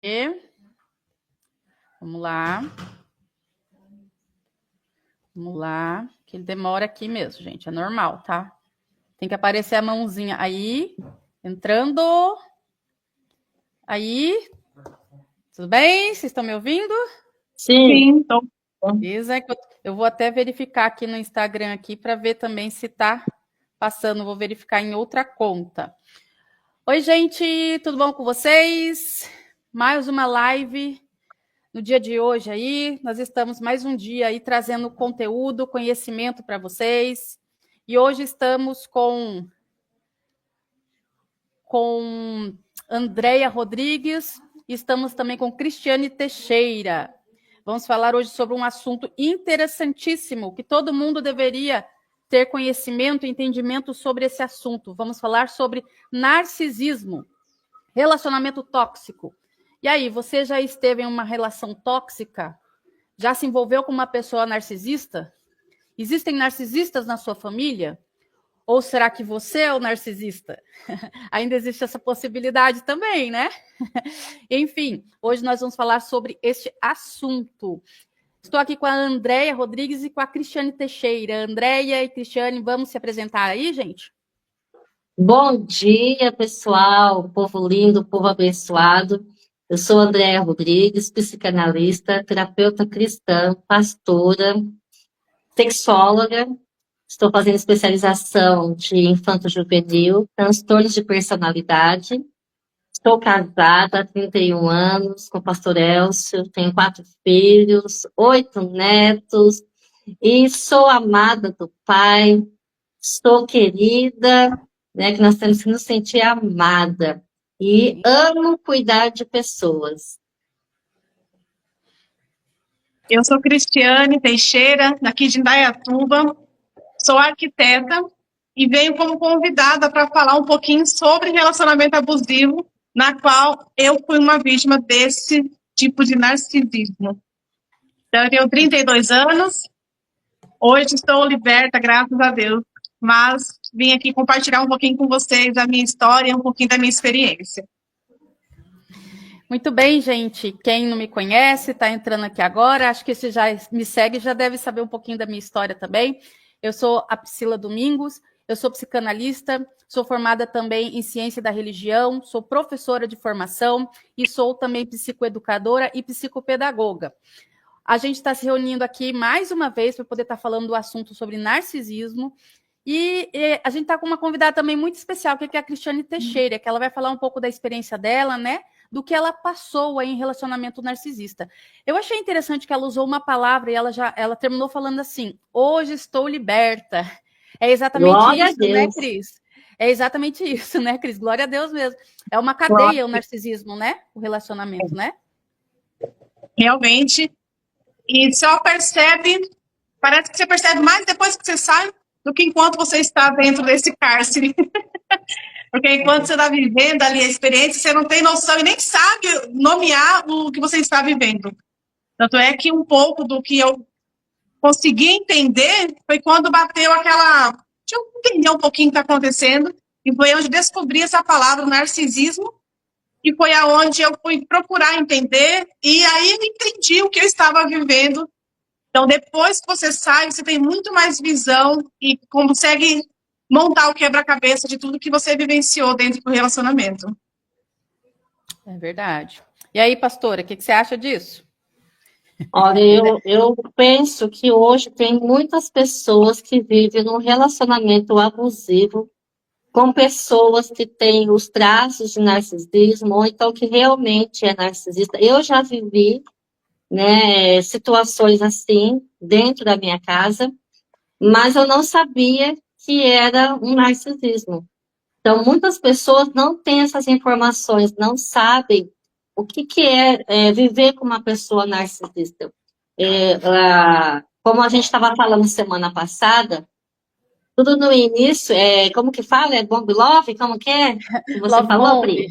E vamos lá. Vamos lá. Que ele demora aqui mesmo, gente. É normal, tá? Tem que aparecer a mãozinha aí. Entrando. Aí. Tudo bem? Vocês estão me ouvindo? Sim. Então, Beleza. Eu vou até verificar aqui no Instagram aqui para ver também se tá passando. Vou verificar em outra conta. Oi, gente. Tudo bom com vocês? Mais uma live no dia de hoje aí. Nós estamos mais um dia aí trazendo conteúdo, conhecimento para vocês. E hoje estamos com Andréia Rodrigues e estamos também com Cristiane Teixeira. Vamos falar hoje sobre um assunto interessantíssimo que todo mundo deveria ter conhecimento e entendimento sobre esse assunto. Vamos falar sobre narcisismo, relacionamento tóxico. E aí, você já esteve em uma relação tóxica? Já se envolveu com uma pessoa narcisista? Existem narcisistas na sua família? Ou será que você é o narcisista? Ainda existe essa possibilidade também, né? Enfim, hoje nós vamos falar sobre este assunto. Estou aqui com a Andréia Rodrigues e com a Cristiane Teixeira. Andréia e Cristiane, vamos se apresentar aí, gente? Bom dia, pessoal, povo lindo, povo abençoado. Eu sou Andréa Rodrigues, psicanalista, terapeuta cristã, pastora, sexóloga. Estou fazendo especialização de infanto-juvenil, transtornos de personalidade. Estou casada há 31 anos com o pastor Elcio, tenho 4 filhos, 8 netos e sou amada do Pai, sou querida, né, que nós temos que nos sentir amada e amo cuidar de pessoas. eu sou Cristiane Teixeira, daqui de Indaiatuba, sou arquiteta e venho como convidada para falar um pouquinho sobre relacionamento abusivo, na qual eu fui uma vítima desse tipo de narcisismo. Então, eu tenho 32 anos, hoje estou liberta, graças a Deus, mas vim aqui compartilhar um pouquinho com vocês a minha história, um pouquinho da minha experiência. Muito bem, gente. Quem não me conhece, está entrando aqui agora. Acho que se já me segue já deve saber um pouquinho da minha história também. Eu sou a Priscila Domingos, eu sou psicanalista, sou formada também em ciência da religião, sou professora de formação e sou também psicoeducadora e psicopedagoga. A gente está se reunindo aqui mais uma vez para poder estar falando do assunto sobre narcisismo. E a gente está com uma convidada também muito especial, que é a Cristiane Teixeira, que ela vai falar um pouco da experiência dela, né? Do que ela passou aí em relacionamento narcisista. Eu achei interessante que ela usou uma palavra e ela terminou falando assim: hoje estou liberta. É exatamente Glória a isso, né, Deus. Cris? É exatamente isso, né, Cris? Glória a Deus mesmo. É uma Glória. cadeia o narcisismo, né? O relacionamento, né? Realmente. E só percebe, parece que você percebe mais depois que você sai do que enquanto você está dentro desse cárcere. Porque enquanto você está vivendo ali a experiência, você não tem noção e nem sabe nomear o que você está vivendo. Tanto é que um pouco do que eu consegui entender foi quando bateu aquela... Deixa eu entender um pouquinho o que está acontecendo. E foi onde descobri essa palavra, narcisismo, e foi aonde eu fui procurar entender, e aí eu entendi o que eu estava vivendo. Então, depois que você sai, você tem muito mais visão e consegue montar o quebra-cabeça de tudo que você vivenciou dentro do relacionamento. É verdade. E aí, pastora, o que você acha disso? Olha, eu penso que hoje tem muitas pessoas que vivem num relacionamento abusivo com pessoas que têm os traços de narcisismo, ou então que realmente é narcisista. Eu já vivi, né, situações assim dentro da minha casa, mas eu não sabia que era um narcisismo. Então, muitas pessoas não têm essas informações, não sabem o que é viver com uma pessoa narcisista. Como a gente estava falando semana passada, tudo no início, como que fala? É bomb love? Como que é? Que você Love falou, bomb. Pri?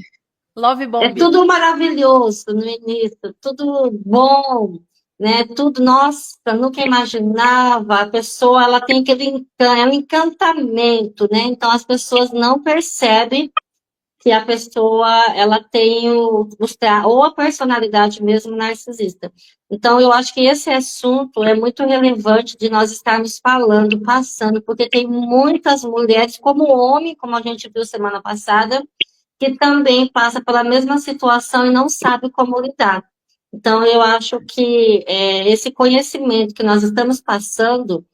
Love É bomb. tudo maravilhoso no início, tudo bom, né? Tudo, nossa, nunca imaginava. A pessoa, ela tem aquele é um encantamento, né? Então as pessoas não percebem que a pessoa ela tem ou a personalidade mesmo narcisista. Então, eu acho que esse assunto é muito relevante de nós estarmos falando, passando, porque tem muitas mulheres, como homem, como a gente viu semana passada, que também passa pela mesma situação e não sabe como lidar. Então, eu acho que esse conhecimento que nós estamos passando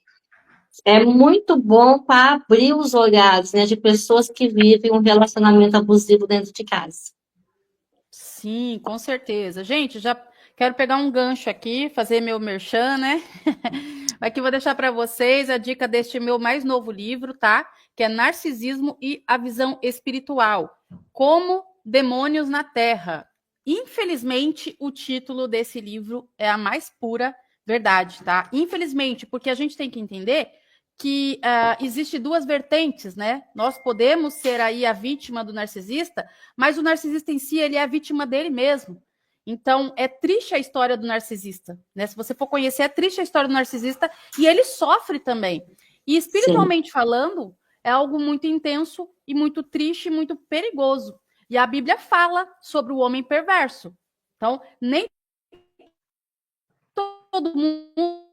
é muito bom para abrir os olhares, né, de pessoas que vivem um relacionamento abusivo dentro de casa. Sim, com certeza. Gente, já quero pegar um gancho aqui, fazer meu merchan, né? Aqui vou deixar para vocês a dica deste meu mais novo livro, tá? Que é Narcisismo e a Visão Espiritual. Como Demônios na Terra. Infelizmente, o título desse livro é a mais pura verdade, tá? Infelizmente, porque a gente tem que entender que existe duas vertentes, né? Nós podemos ser aí a vítima do narcisista, mas o narcisista em si, ele é a vítima dele mesmo. Então, é triste a história do narcisista, né? Se você for conhecer, é triste a história do narcisista e ele sofre também. E espiritualmente falando, é algo muito intenso e muito triste e muito perigoso. E a Bíblia fala sobre o homem perverso. Então, nem todo mundo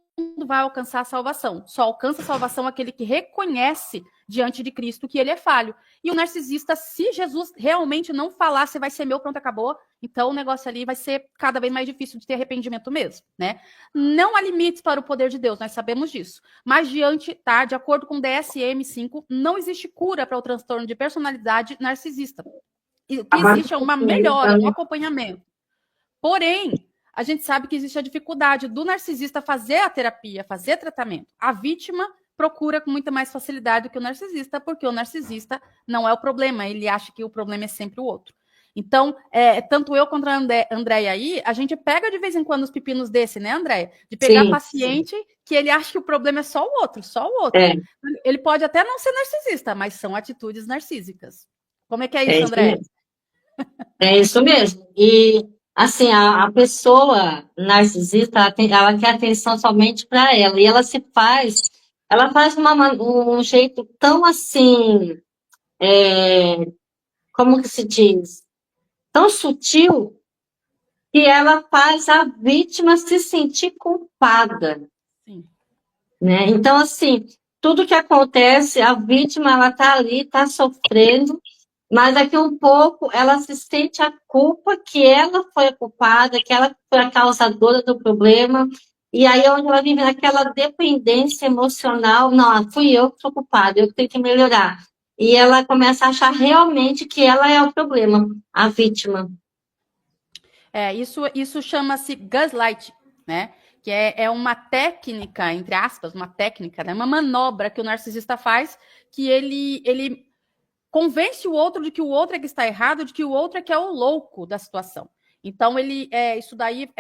vai alcançar a salvação. Só alcança a salvação aquele que reconhece diante de Cristo que ele é falho. E o narcisista, se Jesus realmente não falar, você vai ser meu, pronto, acabou, então o negócio ali vai ser cada vez mais difícil de ter arrependimento mesmo, né? Não há limites para o poder de Deus, nós sabemos disso. Mas tá, de acordo com o DSM-5, não existe cura para o transtorno de personalidade narcisista. O que existe é uma melhora, um acompanhamento. Porém, a gente sabe que existe a dificuldade do narcisista fazer a terapia, fazer tratamento. A vítima procura com muita mais facilidade do que o narcisista, porque o narcisista não é o problema, ele acha que o problema é sempre o outro. Então, tanto eu quanto a Andréia aí, a gente pega de vez em quando os pepinos desse, né, Andréia? De pegar paciente que ele acha que o problema é só o outro, só o outro. Ele pode até não ser narcisista, mas são atitudes narcísicas. Como é que é isso, Andréia? É isso mesmo. E, assim, a pessoa narcisista, ela quer atenção somente para ela. E ela faz um jeito tão assim, como que se diz? Tão sutil, que ela faz a vítima se sentir culpada. Sim. Né? Então, assim, tudo que acontece, a vítima, ela está ali, está sofrendo, mas daqui a um pouco ela se sente a culpa que ela foi a culpada, que ela foi a causadora do problema, e aí é onde ela vive naquela dependência emocional, não, fui eu que sou culpada, eu que tenho que melhorar. E ela começa a achar realmente que ela é o problema, a vítima. Isso chama-se gaslight, né? Que é uma técnica, entre aspas, uma técnica, né? Uma manobra que o narcisista faz, que ele convence o outro de que o outro é que está errado, de que o outro é que é o louco da situação. Então, isso daí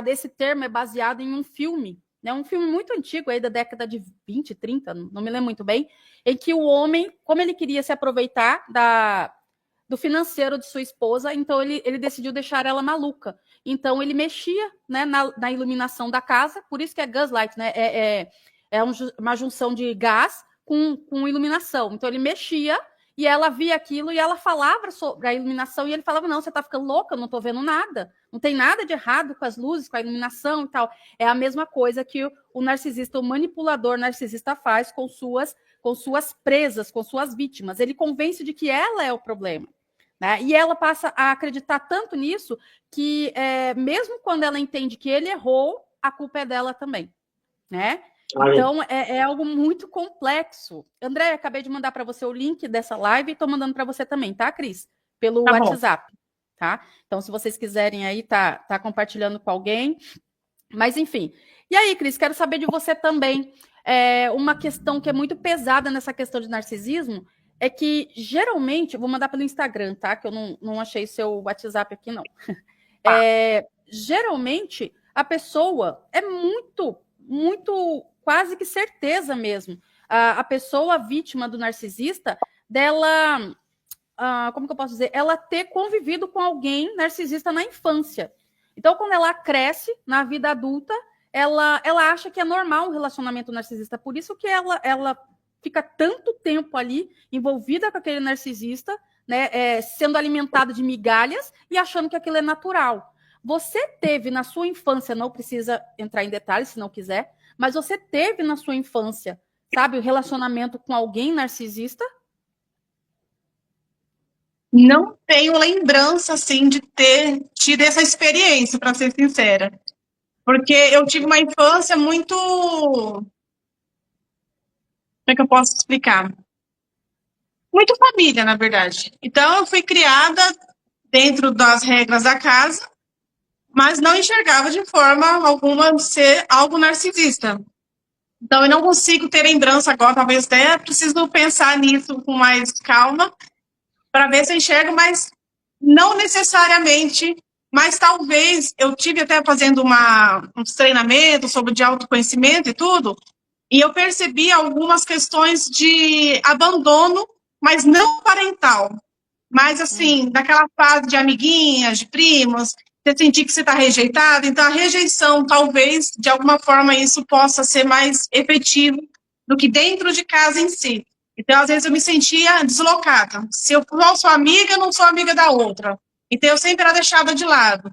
esse termo é baseado em um filme, né? Um filme muito antigo, aí da década de 20, 30, não me lembro muito bem, em que o homem, como ele queria se aproveitar do financeiro de sua esposa, então ele decidiu deixar ela maluca. Então, ele mexia, né, na iluminação da casa, por isso que é gaslight, né? Uma junção de gás com iluminação. Então, ele mexia e ela via aquilo e ela falava sobre a iluminação e ele falava, não, você tá ficando louca, eu não tô vendo nada. Não tem nada de errado com as luzes, com a iluminação e tal. É a mesma coisa que o narcisista, o manipulador narcisista faz com suas presas, com suas vítimas. Ele convence de que ela é o problema. Né? E ela passa a acreditar tanto nisso que, mesmo quando ela entende que ele errou, a culpa é dela também. Né? Então, é algo muito complexo. André, acabei de mandar para você o link dessa live e estou mandando para você também, tá, Cris? Pelo WhatsApp. Tá? Então, se vocês quiserem aí, tá compartilhando com alguém. Mas, enfim. E aí, Cris, quero saber de você também. Uma questão que é muito pesada nessa questão de narcisismo é que, geralmente, vou mandar pelo Instagram, tá? Que eu não achei seu WhatsApp aqui, não. Geralmente, a pessoa é muito quase que certeza mesmo. A pessoa vítima do narcisista, dela, como que eu posso dizer? Ela ter convivido com alguém narcisista na infância. Então, quando ela cresce na vida adulta, ela acha que é normal um relacionamento narcisista. Por isso que ela fica tanto tempo ali envolvida com aquele narcisista, né, sendo alimentado de migalhas e achando que aquilo é natural. Você teve na sua infância, não precisa entrar em detalhes se não quiser, mas você teve na sua infância, sabe, o relacionamento com alguém narcisista? Não tenho lembrança, assim, de ter tido essa experiência, para ser sincera. Porque eu tive uma infância muito... Como é que eu posso explicar? Muito família, na verdade. Então, eu fui criada dentro das regras da casa, mas não enxergava de forma alguma ser algo narcisista. Então, eu não consigo ter lembrança agora, talvez até preciso pensar nisso com mais calma, para ver se eu enxergo, mas não necessariamente, mas talvez eu tive até fazendo uns treinamentos sobre de autoconhecimento e tudo, e eu percebi algumas questões de abandono, mas não parental, mas assim, daquela fase de amiguinhas, de primos, você sentir que você está rejeitado, então a rejeição, talvez, de alguma forma, isso possa ser mais efetivo do que dentro de casa em si. Então, às vezes, eu me sentia deslocada. Se eu não sou amiga, eu não sou amiga da outra. Então, eu sempre era deixada de lado.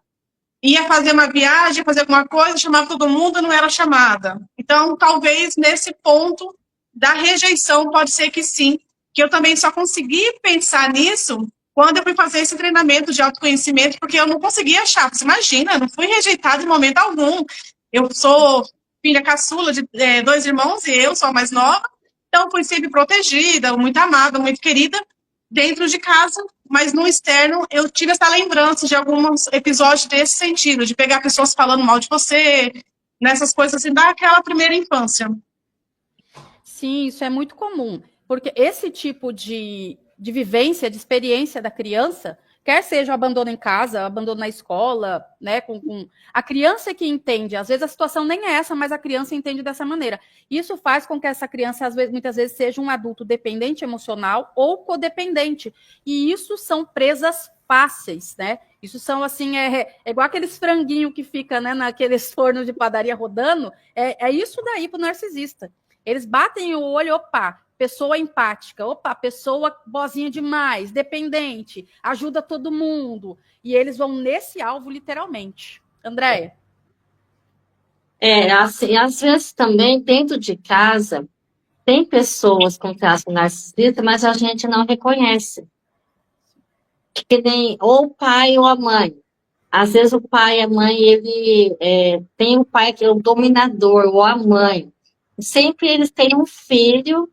Ia fazer uma viagem, fazer alguma coisa, chamava todo mundo, não era chamada. Então, talvez, nesse ponto da rejeição, pode ser que sim, que eu também só consegui pensar nisso quando eu fui fazer esse treinamento de autoconhecimento, porque eu não conseguia achar. Você imagina, eu não fui rejeitada em momento algum. Eu sou filha caçula de 2 irmãos e eu sou a mais nova, então fui sempre protegida, muito amada, muito querida, dentro de casa, mas no externo eu tive essa lembrança de alguns episódios desse sentido, de pegar pessoas falando mal de você, nessas coisas assim, daquela primeira infância. Sim, isso é muito comum, porque esse tipo de vivência, de experiência da criança, quer seja o abandono em casa, o abandono na escola, né, a criança que entende, às vezes a situação nem é essa, mas a criança entende dessa maneira. Isso faz com que essa criança, muitas vezes, seja um adulto dependente emocional ou codependente, e isso são presas fáceis, né? Isso são, assim, é igual aqueles franguinhos que fica, né, naqueles fornos de padaria rodando, é isso daí para o narcisista. Eles batem o olho, opa, pessoa empática, opa, pessoa boazinha demais, dependente, ajuda todo mundo. E eles vão nesse alvo, literalmente. Andréia? Assim, às vezes também, dentro de casa, tem pessoas com traço narcisista, mas a gente não reconhece. Que nem ou o pai ou a mãe. Às vezes o pai e a mãe, tem o pai que é o dominador, ou a mãe. Sempre eles têm um filho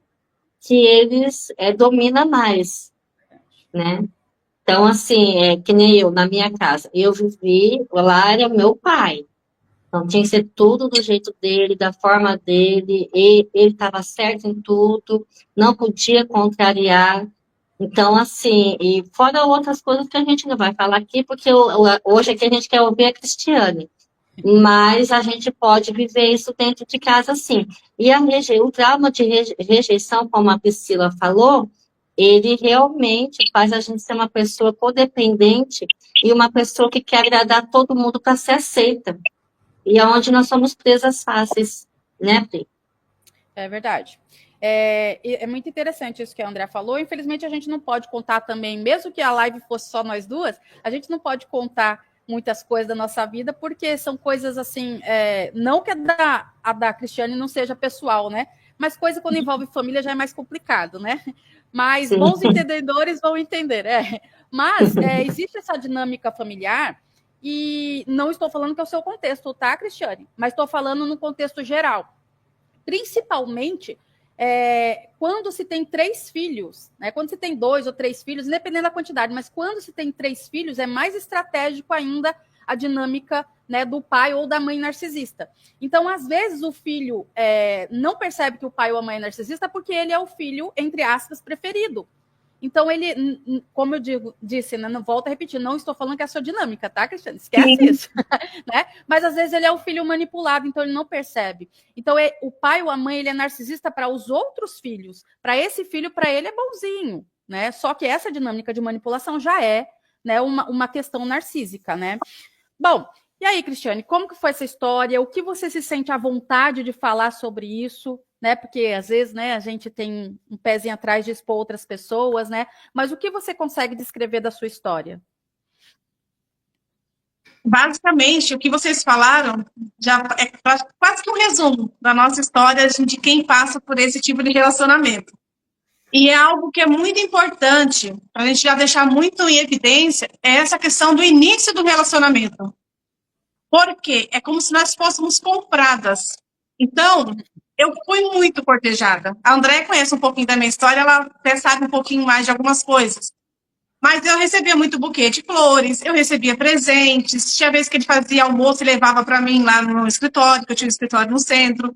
que eles domina mais, né? Então, assim, que nem eu, na minha casa. Eu vivi, lá era meu pai. Então, tinha que ser tudo do jeito dele, da forma dele. E ele estava certo em tudo, não podia contrariar. Então, assim, e fora outras coisas que a gente não vai falar aqui, porque hoje aqui a gente quer ouvir a Cristiane. Mas a gente pode viver isso dentro de casa, sim. E o trauma de rejeição, como a Priscila falou, ele realmente faz a gente ser uma pessoa codependente e uma pessoa que quer agradar todo mundo para ser aceita. E é onde nós somos presas fáceis, né, Pri? É verdade. É muito interessante isso que a Andrea falou. Infelizmente, a gente não pode contar também, mesmo que a live fosse só nós duas, a gente não pode contar muitas coisas da nossa vida, porque são coisas assim, não que a da Cristiane não seja pessoal, né? Mas coisa quando envolve família já é mais complicado, né? Mas Sim. bons entendedores vão entender. Mas existe essa dinâmica familiar, e não estou falando que é o seu contexto, tá, Cristiane? Mas estou falando no contexto geral. Principalmente quando se tem 3 filhos, né? Quando se tem 2 ou 3 filhos, independente da quantidade, mas quando se tem 3 filhos, é mais estratégico ainda a dinâmica, né, do pai ou da mãe narcisista. Então, às vezes, o filho não percebe que o pai ou a mãe é narcisista porque ele é o filho, entre aspas, preferido. Então, ele, como eu disse, né, volto a repetir, não estou falando que é a sua dinâmica, tá, Cristiane? Esquece isso. Né? Mas, às vezes, ele é o filho manipulado, então ele não percebe. Então, o pai ou a mãe, ele é narcisista para os outros filhos. Para esse filho, para ele é bonzinho, né? Só que essa dinâmica de manipulação já é, né, uma questão narcísica, né? Bom, e aí, Cristiane, como que foi essa história? O que você se sente à vontade de falar sobre isso? né? Porque às vezes, né, a gente tem um pezinho atrás de expor outras pessoas, né? Mas o que você consegue descrever da sua história? Basicamente, o que vocês falaram já é quase que um resumo da nossa história de quem passa por esse tipo de relacionamento. E é algo que é muito importante, para a gente já deixar muito em evidência, é essa questão do início do relacionamento. Porque é como se nós fôssemos compradas. Então, eu fui muito cortejada. A Andréia conhece um pouquinho da minha história, ela até sabe um pouquinho mais de algumas coisas. Mas eu recebia muito buquê de flores, eu recebia presentes. Tinha vez que ele fazia almoço e levava para mim lá no escritório, que eu tinha um escritório no centro.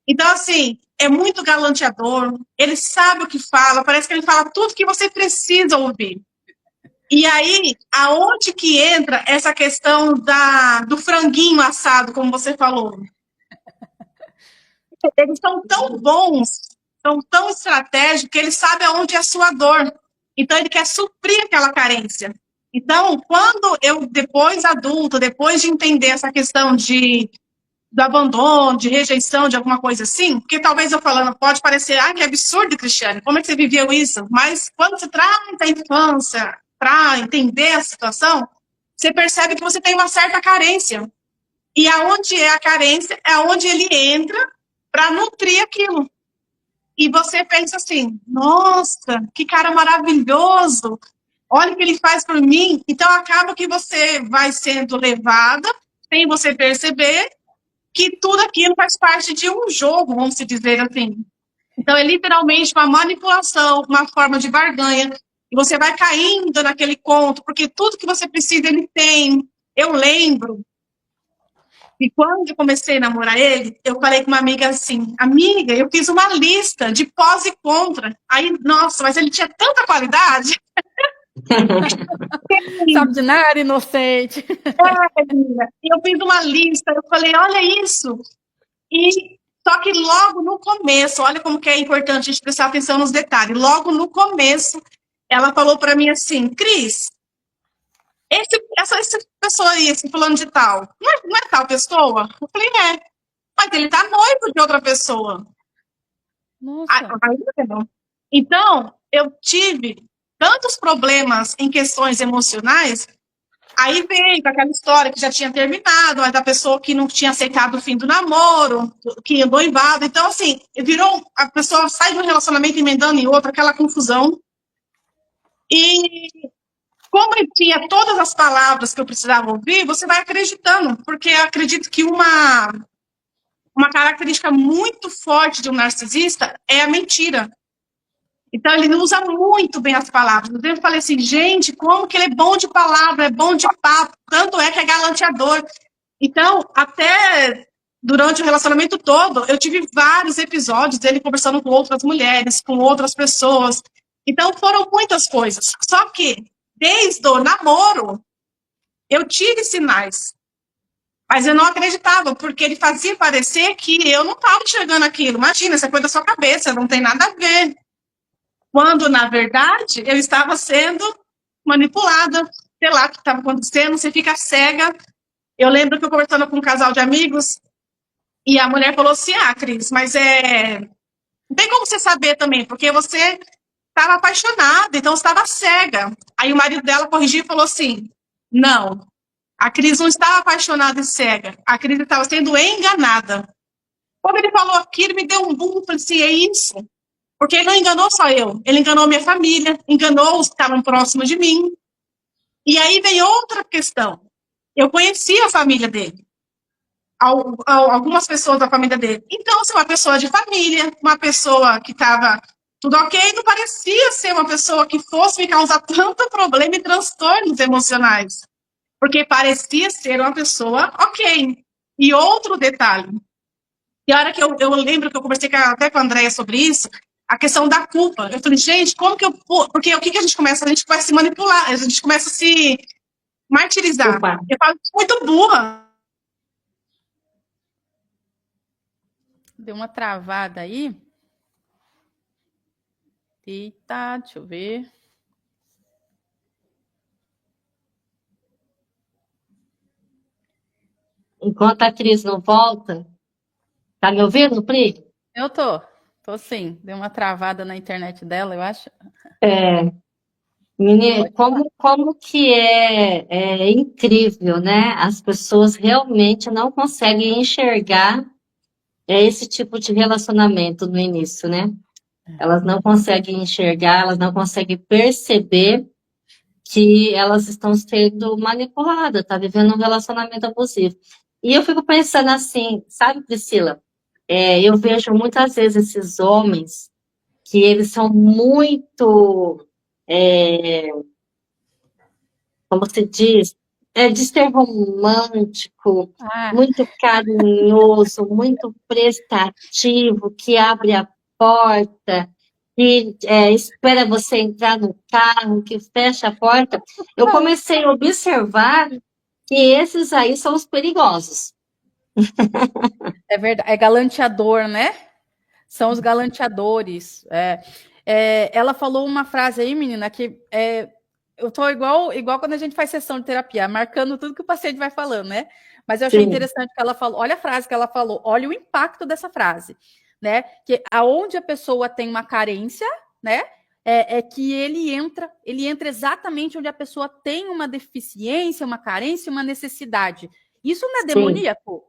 Então, assim, é muito galanteador. Ele sabe o que fala, parece que ele fala tudo que você precisa ouvir. E aí, aonde que entra essa questão do franguinho assado, como você falou? Eles são tão bons, são tão estratégicos, que ele sabe aonde é a sua dor. Então, ele quer suprir aquela carência. Então, quando eu, depois adulto, depois de entender essa questão do abandono, de rejeição, de alguma coisa assim, porque talvez eu falando pode parecer, que absurdo, Cristiane, como é que você viveu isso? Mas quando você traz a infância para entender a situação, você percebe que você tem uma certa carência. E aonde é a carência, é onde ele entra para nutrir aquilo. E você pensa assim, nossa, que cara maravilhoso, olha o que ele faz por mim. Então acaba que você vai sendo levada, sem você perceber, que tudo aquilo faz parte de um jogo, vamos dizer assim. Então, é literalmente uma manipulação, uma forma de barganha, e você vai caindo naquele conto, porque tudo que você precisa, ele tem. Eu lembro, e quando eu comecei a namorar ele, eu falei com uma amiga assim, amiga, eu fiz uma lista de pós e contra. Aí, nossa, mas ele tinha tanta qualidade. Sabe de nada, inocente. E eu fiz uma lista, eu falei, olha isso. E só que logo no começo, olha como que é importante a gente prestar atenção nos detalhes. Logo no começo, ela falou para mim assim, Cris, essa pessoa aí, esse fulano de tal, não é tal pessoa? Eu falei, é. Mas ele tá noivo de outra pessoa. Nossa. Então, eu tive tantos problemas em questões emocionais. Aí veio aquela história que já tinha terminado, mas da pessoa que não tinha aceitado o fim do namoro, que ia noivado. Então, assim, virou, a pessoa sai de um relacionamento emendando em outro, aquela confusão. E como eu tinha todas as palavras que eu precisava ouvir, você vai acreditando, porque eu acredito que uma característica muito forte de um narcisista é a mentira. Então, ele usa muito bem as palavras. Eu falei assim, gente, como que ele é bom de palavra, é bom de papo, tanto é que é galanteador. Então, até durante o relacionamento todo, eu tive vários episódios dele conversando com outras mulheres, com outras pessoas. Então, foram muitas coisas. Só que, desde o namoro, eu tive sinais. Mas eu não acreditava, porque ele fazia parecer que eu não estava enxergando aquilo. Imagina, isso é coisa da sua cabeça, não tem nada a ver. Quando, na verdade, eu estava sendo manipulada, sei lá o que estava acontecendo, você fica cega. Eu lembro que eu conversando com um casal de amigos, e a mulher falou assim, Cris, mas não tem como você saber também, porque você estava apaixonada, então você estava cega. Aí o marido dela corrigiu e falou assim, não, a Cris não estava apaixonada e cega, a Cris estava sendo enganada. Quando ele falou aquilo, me deu um boom, falei assim, é isso. Porque ele não enganou só eu, ele enganou minha família, enganou os que estavam próximos de mim. E aí vem outra questão. Eu conhecia a família dele, algumas pessoas da família dele. Então, se uma pessoa de família, uma pessoa que estava tudo ok, não parecia ser uma pessoa que fosse me causar tanto problema e transtornos emocionais. Porque parecia ser uma pessoa ok. E outro detalhe, e a hora que eu lembro que eu conversei até com a Andréia sobre isso, a questão da culpa. Eu falei, gente, como que eu... Porque o que a gente começa? A gente começa a se manipular, a gente começa a se martirizar. Opa. Eu falo, muito burra. Deu uma travada aí. Eita, deixa eu ver. Enquanto a Cris não volta, tá me ouvindo, Pri? Eu tô sim. Deu uma travada na internet dela, eu acho. É, menina, Pode falar. como que é incrível, né? As pessoas realmente não conseguem enxergar esse tipo de relacionamento no início, né? Elas não conseguem enxergar, elas não conseguem perceber que elas estão sendo manipuladas, tá vivendo um relacionamento abusivo. E eu fico pensando assim, sabe, Priscila? Eu vejo muitas vezes esses homens que eles são muito, é, como se diz, de ser romântico, Ah, muito carinhoso, muito prestativo, que abre a porta, que espera você entrar no carro, que fecha a porta. Eu comecei a observar que esses aí são os perigosos. é verdade. É galanteador, né? São os galanteadores. Ela falou uma frase aí, menina, que eu tô igual quando a gente faz sessão de terapia, marcando tudo que o paciente vai falando, né? Mas eu achei Sim, interessante que ela falou. Olha a frase que ela falou, olha o impacto dessa frase, né? Que aonde a pessoa tem uma carência, né? É que ele entra exatamente onde a pessoa tem uma deficiência, uma carência, uma necessidade. Isso não é sim, demoníaco?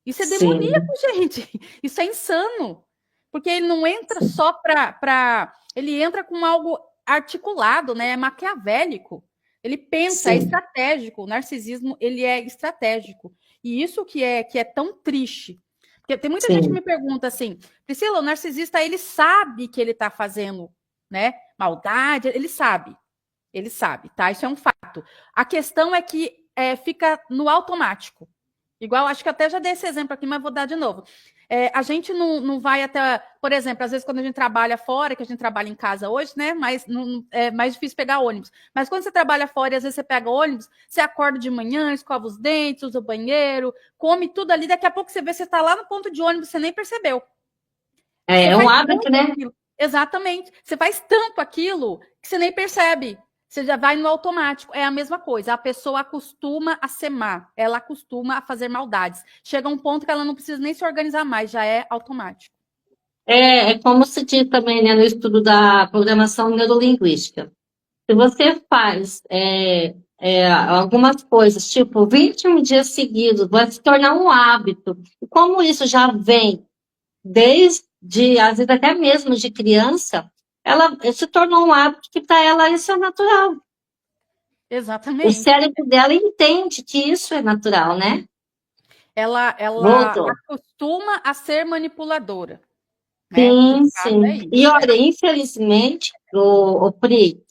Isso é sim, demoníaco, gente. Isso é insano. Porque ele não entra sim, só para. Ele entra com algo articulado, né? É maquiavélico. Ele pensa, é sim, estratégico. O narcisismo, ele é estratégico. E isso que é tão triste. Porque tem muita gente que me sim, pergunta assim, Priscila, o narcisista, ele sabe que ele está fazendo, né, maldade, ele sabe, tá? Isso é um fato. A questão é que fica no automático. Igual, acho que até já dei esse exemplo aqui, mas vou dar de novo. A gente não vai até, por exemplo, às vezes quando a gente trabalha fora, que a gente trabalha em casa hoje, né? Mas é mais difícil pegar ônibus. Mas quando você trabalha fora e às vezes você pega ônibus, você acorda de manhã, escova os dentes, usa o banheiro, come tudo ali, daqui a pouco você vê você está lá no ponto de ônibus, você nem percebeu. Você é um faz hábito, tanto né? aquilo. Exatamente. Você faz tanto aquilo que você nem percebe. Você já vai no automático. É a mesma coisa. A pessoa acostuma a ser má. Ela acostuma a fazer maldades. Chega um ponto que ela não precisa nem se organizar mais. Já é automático. É como se diz também, né, no estudo da programação neurolinguística. Se você faz algumas coisas, tipo 21 dias seguidos, vai se tornar um hábito. E como isso já vem desde, às vezes até mesmo de criança, ela se tornou um hábito que para ela isso é natural. O Exatamente. cérebro dela entende que isso é natural, né? Ela Voltou. acostuma a ser manipuladora. Né? O Sim, caso é sim. E isso. olha, infelizmente, o Pri,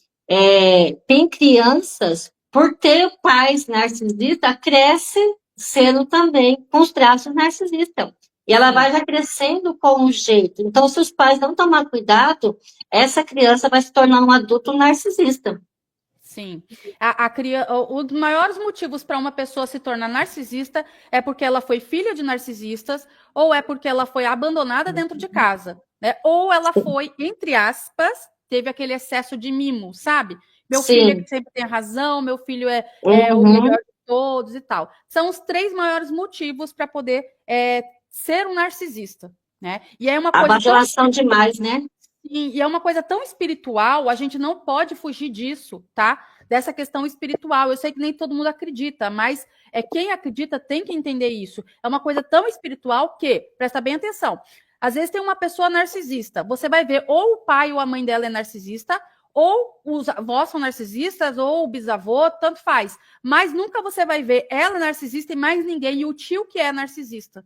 tem crianças, por ter pais narcisistas, crescem sendo também com os traços narcisistas. E ela Sim. vai já crescendo com um jeito. Então, se os pais não tomar cuidado, essa criança vai se tornar um adulto narcisista. Sim. Um dos maiores motivos para uma pessoa se tornar narcisista é porque ela foi filha de narcisistas, ou é porque ela foi abandonada dentro de casa, né? Ou ela foi, entre aspas, teve aquele excesso de mimo, sabe? Meu filho é que Sim. sempre tem a razão, meu filho é o melhor Uhum. de todos e tal. São os três maiores motivos para poder ser um narcisista, né? E é uma A coisa tão bajulação demais, né? e é uma coisa tão espiritual, a gente não pode fugir disso, tá? Dessa questão espiritual. Eu sei que nem todo mundo acredita, mas quem acredita tem que entender isso. É uma coisa tão espiritual que, presta bem atenção, às vezes tem uma pessoa narcisista, você vai ver ou o pai ou a mãe dela é narcisista, ou os avós são narcisistas, ou o bisavô, tanto faz. Mas nunca você vai ver ela narcisista e mais ninguém, e o tio que é narcisista.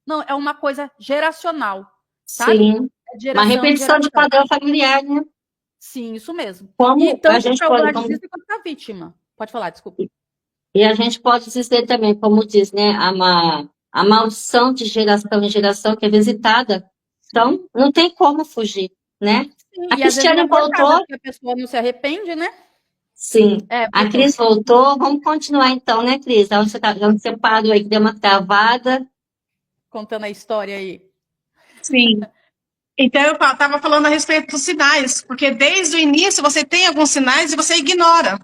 Não, é uma coisa geracional, sabe? Sim. É de Uma geração em repetição de geração. padrão familiar, né? Sim, isso mesmo. E Como a tanto gente para o pode, como narcisista quanto para a vítima. Pode falar, desculpa. E a gente pode dizer também, como diz, né, a maldição de geração em geração que é visitada. Sim. Então, não tem como fugir, né? Sim, A e às vezes não é Cristiane forçada, voltou? porque a pessoa não se arrepende, né? Sim. A Voltou. Cris voltou. Vamos continuar então, né, Cris? Onde você parou aí, que deu uma travada. Contando a história aí. Sim. Então, eu estava falando a respeito dos sinais, porque desde o início você tem alguns sinais e você ignora.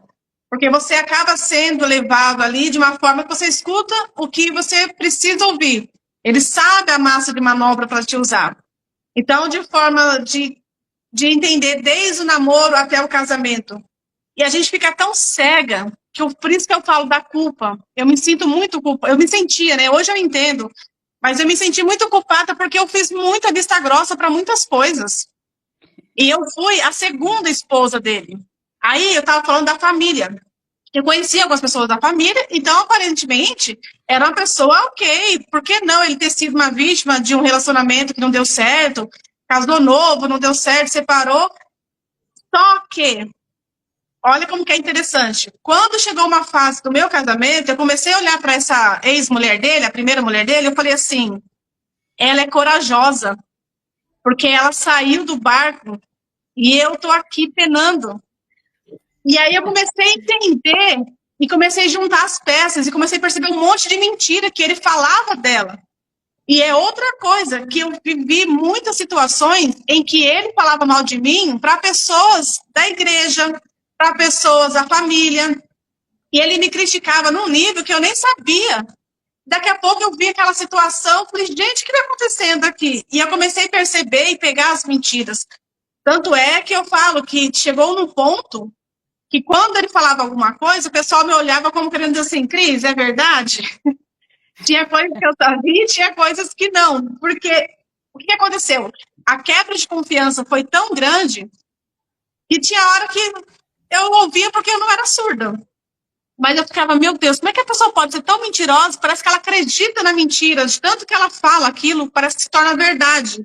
Porque você acaba sendo levado ali de uma forma que você escuta o que você precisa ouvir. Ele sabe a massa de manobra para te usar. Então, de forma de entender desde o namoro até o casamento. E a gente fica tão cega, por isso que eu falo da culpa. Eu me sinto muito culpada. Eu me sentia, né? Hoje eu entendo. Mas eu me senti muito culpada porque eu fiz muita vista grossa para muitas coisas. E eu fui a segunda esposa dele. Aí eu estava falando da família. Eu conhecia algumas pessoas da família, então aparentemente era uma pessoa ok. Por que não ele ter sido uma vítima de um relacionamento que não deu certo, casou novo, não deu certo, separou? Só que, olha como que é interessante. Quando chegou uma fase do meu casamento, eu comecei a olhar para essa ex-mulher dele, a primeira mulher dele, eu falei assim, ela é corajosa, porque ela saiu do barco e eu tô aqui penando. E aí eu comecei a entender e comecei a juntar as peças e comecei a perceber um monte de mentira que ele falava dela. E é outra coisa, que eu vivi muitas situações em que ele falava mal de mim para pessoas da igreja, para pessoas da família, e ele me criticava num nível que eu nem sabia. Daqui a pouco eu vi aquela situação, falei, gente, o que está acontecendo aqui? E eu comecei a perceber e pegar as mentiras. Tanto é que eu falo que chegou num ponto que quando ele falava alguma coisa, o pessoal me olhava como querendo dizer assim, Cris, é verdade? Tinha coisas que eu sabia e tinha coisas que não. Porque o que aconteceu? A quebra de confiança foi tão grande que tinha hora que eu ouvia porque eu não era surda. Mas eu ficava, meu Deus, como é que a pessoa pode ser tão mentirosa? Parece que ela acredita na mentira, de tanto que ela fala aquilo, parece que se torna verdade.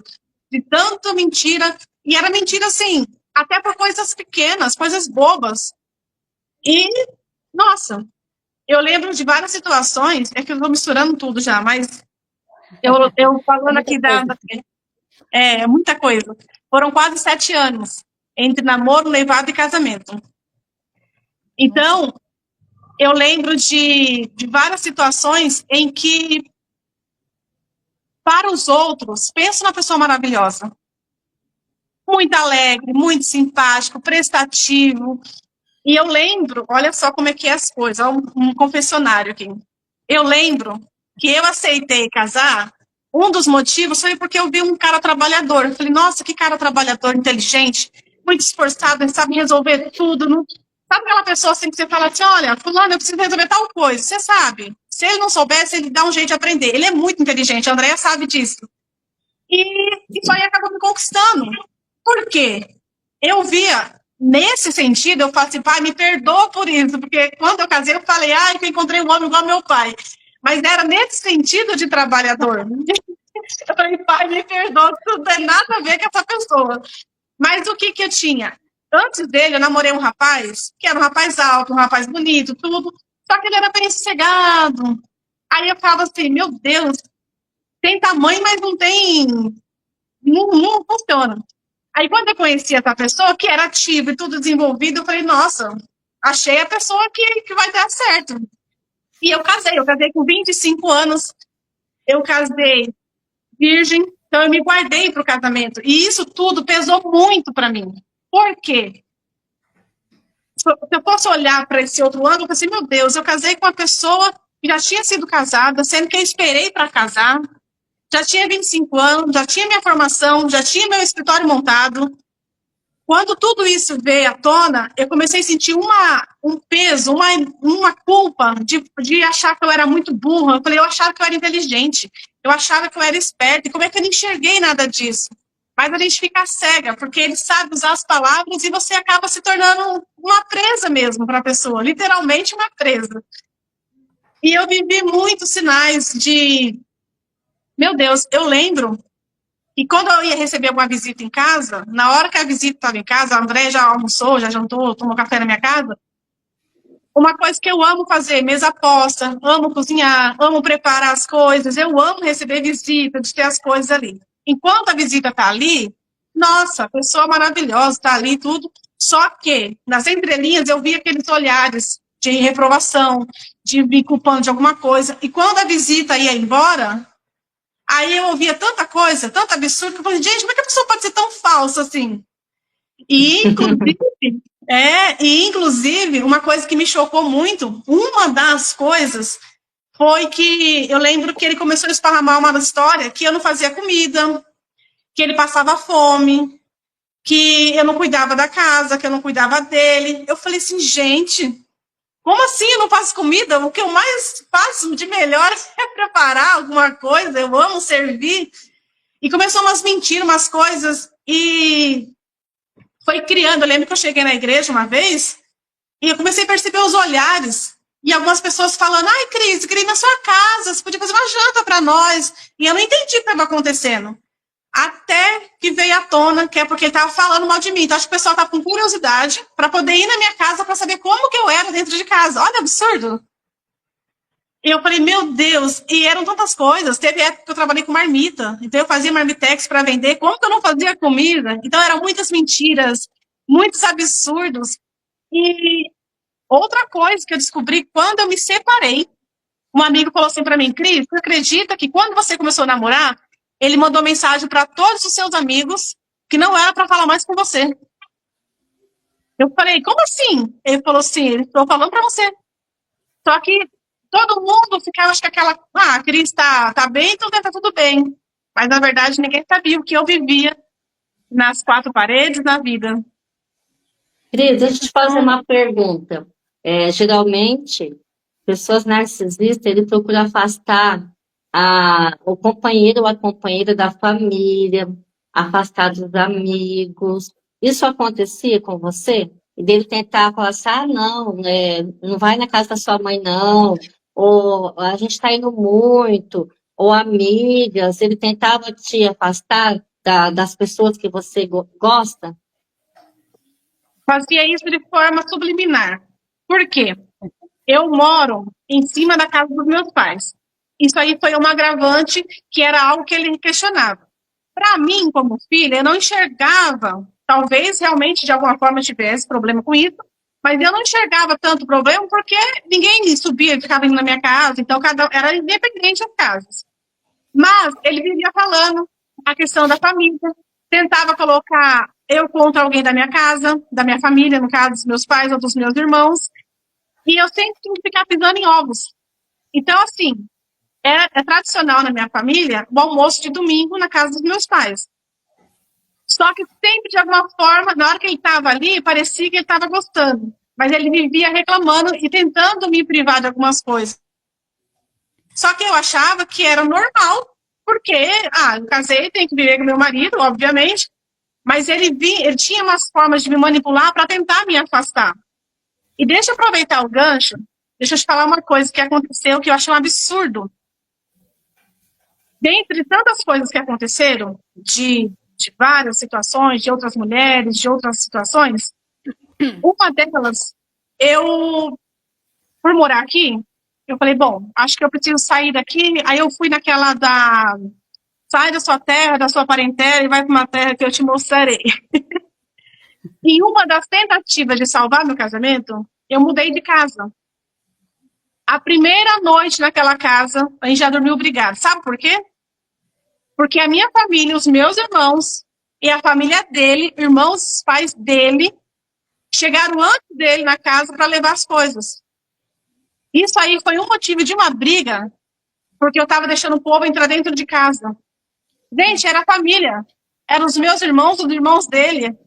De tanta mentira. E era mentira, assim, até por coisas pequenas, coisas bobas. E, nossa, eu lembro de várias situações, é que eu vou misturando tudo já, mas eu falando aqui muita coisa. Foram quase 7 anos entre namoro, noivado e casamento. Então, eu lembro de várias situações em que, para os outros, penso numa pessoa maravilhosa. Muito alegre, muito simpático, prestativo. E eu lembro, olha só como é que é as coisas, um confessionário aqui. Eu lembro que eu aceitei casar, um dos motivos foi porque eu vi um cara trabalhador. Eu falei, nossa, que cara trabalhador, inteligente, muito esforçado, ele sabe resolver tudo. Não... Sabe aquela pessoa assim que você fala assim, olha, fulano, eu preciso resolver tal coisa, você sabe. Se ele não soubesse, ele dá um jeito de aprender. Ele é muito inteligente, a Andréia sabe disso. E isso aí acabou me conquistando. Por quê? Eu via, nesse sentido, eu falo assim, pai, me perdoa por isso, porque quando eu casei, eu falei, que eu encontrei um homem igual ao meu pai. Mas era nesse sentido de trabalhador. Eu falei, pai, me perdoa, isso não tem nada a ver com essa pessoa. Mas o que eu tinha? Antes dele, eu namorei um rapaz, que era um rapaz alto, um rapaz bonito, tudo, só que ele era bem sossegado. Aí eu falava assim, meu Deus, tem tamanho, mas não tem... Não funciona. Aí, quando eu conheci essa pessoa, que era ativa e tudo desenvolvido, eu falei, nossa, achei a pessoa que vai dar certo. E eu casei com 25 anos, eu casei virgem, então eu me guardei para o casamento. E isso tudo pesou muito para mim. Por quê? Se eu posso olhar para esse outro ângulo, eu falei assim, meu Deus, eu casei com uma pessoa que já tinha sido casada, sendo que eu esperei para casar, já tinha 25 anos, já tinha minha formação, já tinha meu escritório montado. Quando tudo isso veio à tona, eu comecei a sentir um peso, uma culpa de achar que eu era muito burra. Eu falei, eu achava que eu era inteligente, eu achava que eu era esperta, e como é que eu não enxerguei nada disso? Mas a gente fica cega, porque ele sabe usar as palavras e você acaba se tornando uma presa mesmo para a pessoa, literalmente uma presa. E eu vivi muitos sinais de... Meu Deus, eu lembro... E quando eu ia receber alguma visita em casa, na hora que a visita estava em casa, a André já almoçou, já jantou, tomou café na minha casa, uma coisa que eu amo fazer, mesa posta, amo cozinhar, amo preparar as coisas, eu amo receber visita, de ter as coisas ali. Enquanto a visita está ali, nossa, a pessoa maravilhosa está ali tudo, só que nas entrelinhas eu via aqueles olhares de reprovação, de me culpando de alguma coisa, e quando a visita ia embora... Aí eu ouvia tanta coisa, tanto absurdo, que eu falei, gente, como é que a pessoa pode ser tão falsa assim? E, inclusive, uma coisa que me chocou muito, uma das coisas foi que eu lembro que ele começou a esparramar uma história que eu não fazia comida, que ele passava fome, que eu não cuidava da casa, que eu não cuidava dele. Eu falei assim, gente, como assim eu não faço comida? O que eu mais faço de melhor é preparar alguma coisa, eu amo servir. E começou umas mentiras, umas coisas, e foi criando. Eu lembro que eu cheguei na igreja uma vez, e eu comecei a perceber os olhares, e algumas pessoas falando, ai, Cris, queria ir na sua casa, você podia fazer uma janta para nós. E eu não entendi o que estava acontecendo. Até que veio à tona, que é porque ele estava falando mal de mim. Então, acho que o pessoal estava com curiosidade para poder ir na minha casa para saber como que eu era dentro de casa. Olha, absurdo. E eu falei, meu Deus, e eram tantas coisas. Teve época que eu trabalhei com marmita, então eu fazia marmitex para vender. Como que eu não fazia comida? Então, eram muitas mentiras, muitos absurdos. E outra coisa que eu descobri quando eu me separei, um amigo falou assim para mim, Cris, você acredita que quando você começou a namorar, ele mandou mensagem para todos os seus amigos que não era para falar mais com você? Eu falei, como assim? Ele falou assim, estou falando para você. Só que todo mundo ficava, acho que aquela, a Cris tá bem, então tá tudo bem. Mas, na verdade, ninguém sabia o que eu vivia nas quatro paredes da vida. Cris, deixa eu te fazer uma pergunta. Geralmente, pessoas narcisistas, ele procura afastar o companheiro ou a companheira da família, afastar dos amigos. Isso acontecia com você? E dele tentar falar assim, não, não vai na casa da sua mãe, não. Ou a gente está indo muito. Ou amigas, ele tentava te afastar das pessoas que você gosta? Fazia isso de forma subliminar. Por quê? Eu moro em cima da casa dos meus pais. Isso aí foi um agravante que era algo que ele questionava. Para mim, como filha, eu não enxergava, talvez realmente de alguma forma tivesse problema com isso, mas eu não enxergava tanto problema porque ninguém subia e ficava indo na minha casa, então era independente as casas. Mas ele vivia falando a questão da família, tentava colocar eu contra alguém da minha casa, da minha família, no caso dos meus pais ou dos meus irmãos, e eu sempre tinha que ficar pisando em ovos. Então, assim, é tradicional na minha família o almoço de domingo na casa dos meus pais. Só que sempre, de alguma forma, na hora que ele estava ali, parecia que ele estava gostando. Mas ele vivia reclamando e tentando me privar de algumas coisas. Só que eu achava que era normal, porque, eu casei, tenho que viver com meu marido, obviamente, mas ele tinha umas formas de me manipular para tentar me afastar. E deixa eu aproveitar o gancho, deixa eu te falar uma coisa que aconteceu que eu achei um absurdo. Dentre tantas coisas que aconteceram, de várias situações, de outras mulheres, de outras situações, uma delas, por morar aqui, eu falei, bom, acho que eu preciso sair daqui. Aí eu fui naquela sai da sua terra, da sua parentela e vai para uma terra que eu te mostrarei. E uma das tentativas de salvar meu casamento, eu mudei de casa. A primeira noite naquela casa, a gente já dormiu brigado. Sabe por quê? Porque a minha família, os meus irmãos e a família dele, irmãos, pais dele, chegaram antes dele na casa para levar as coisas. Isso aí foi um motivo de uma briga, porque eu estava deixando o povo entrar dentro de casa. Gente, era a família. Eram os meus irmãos, os irmãos dele.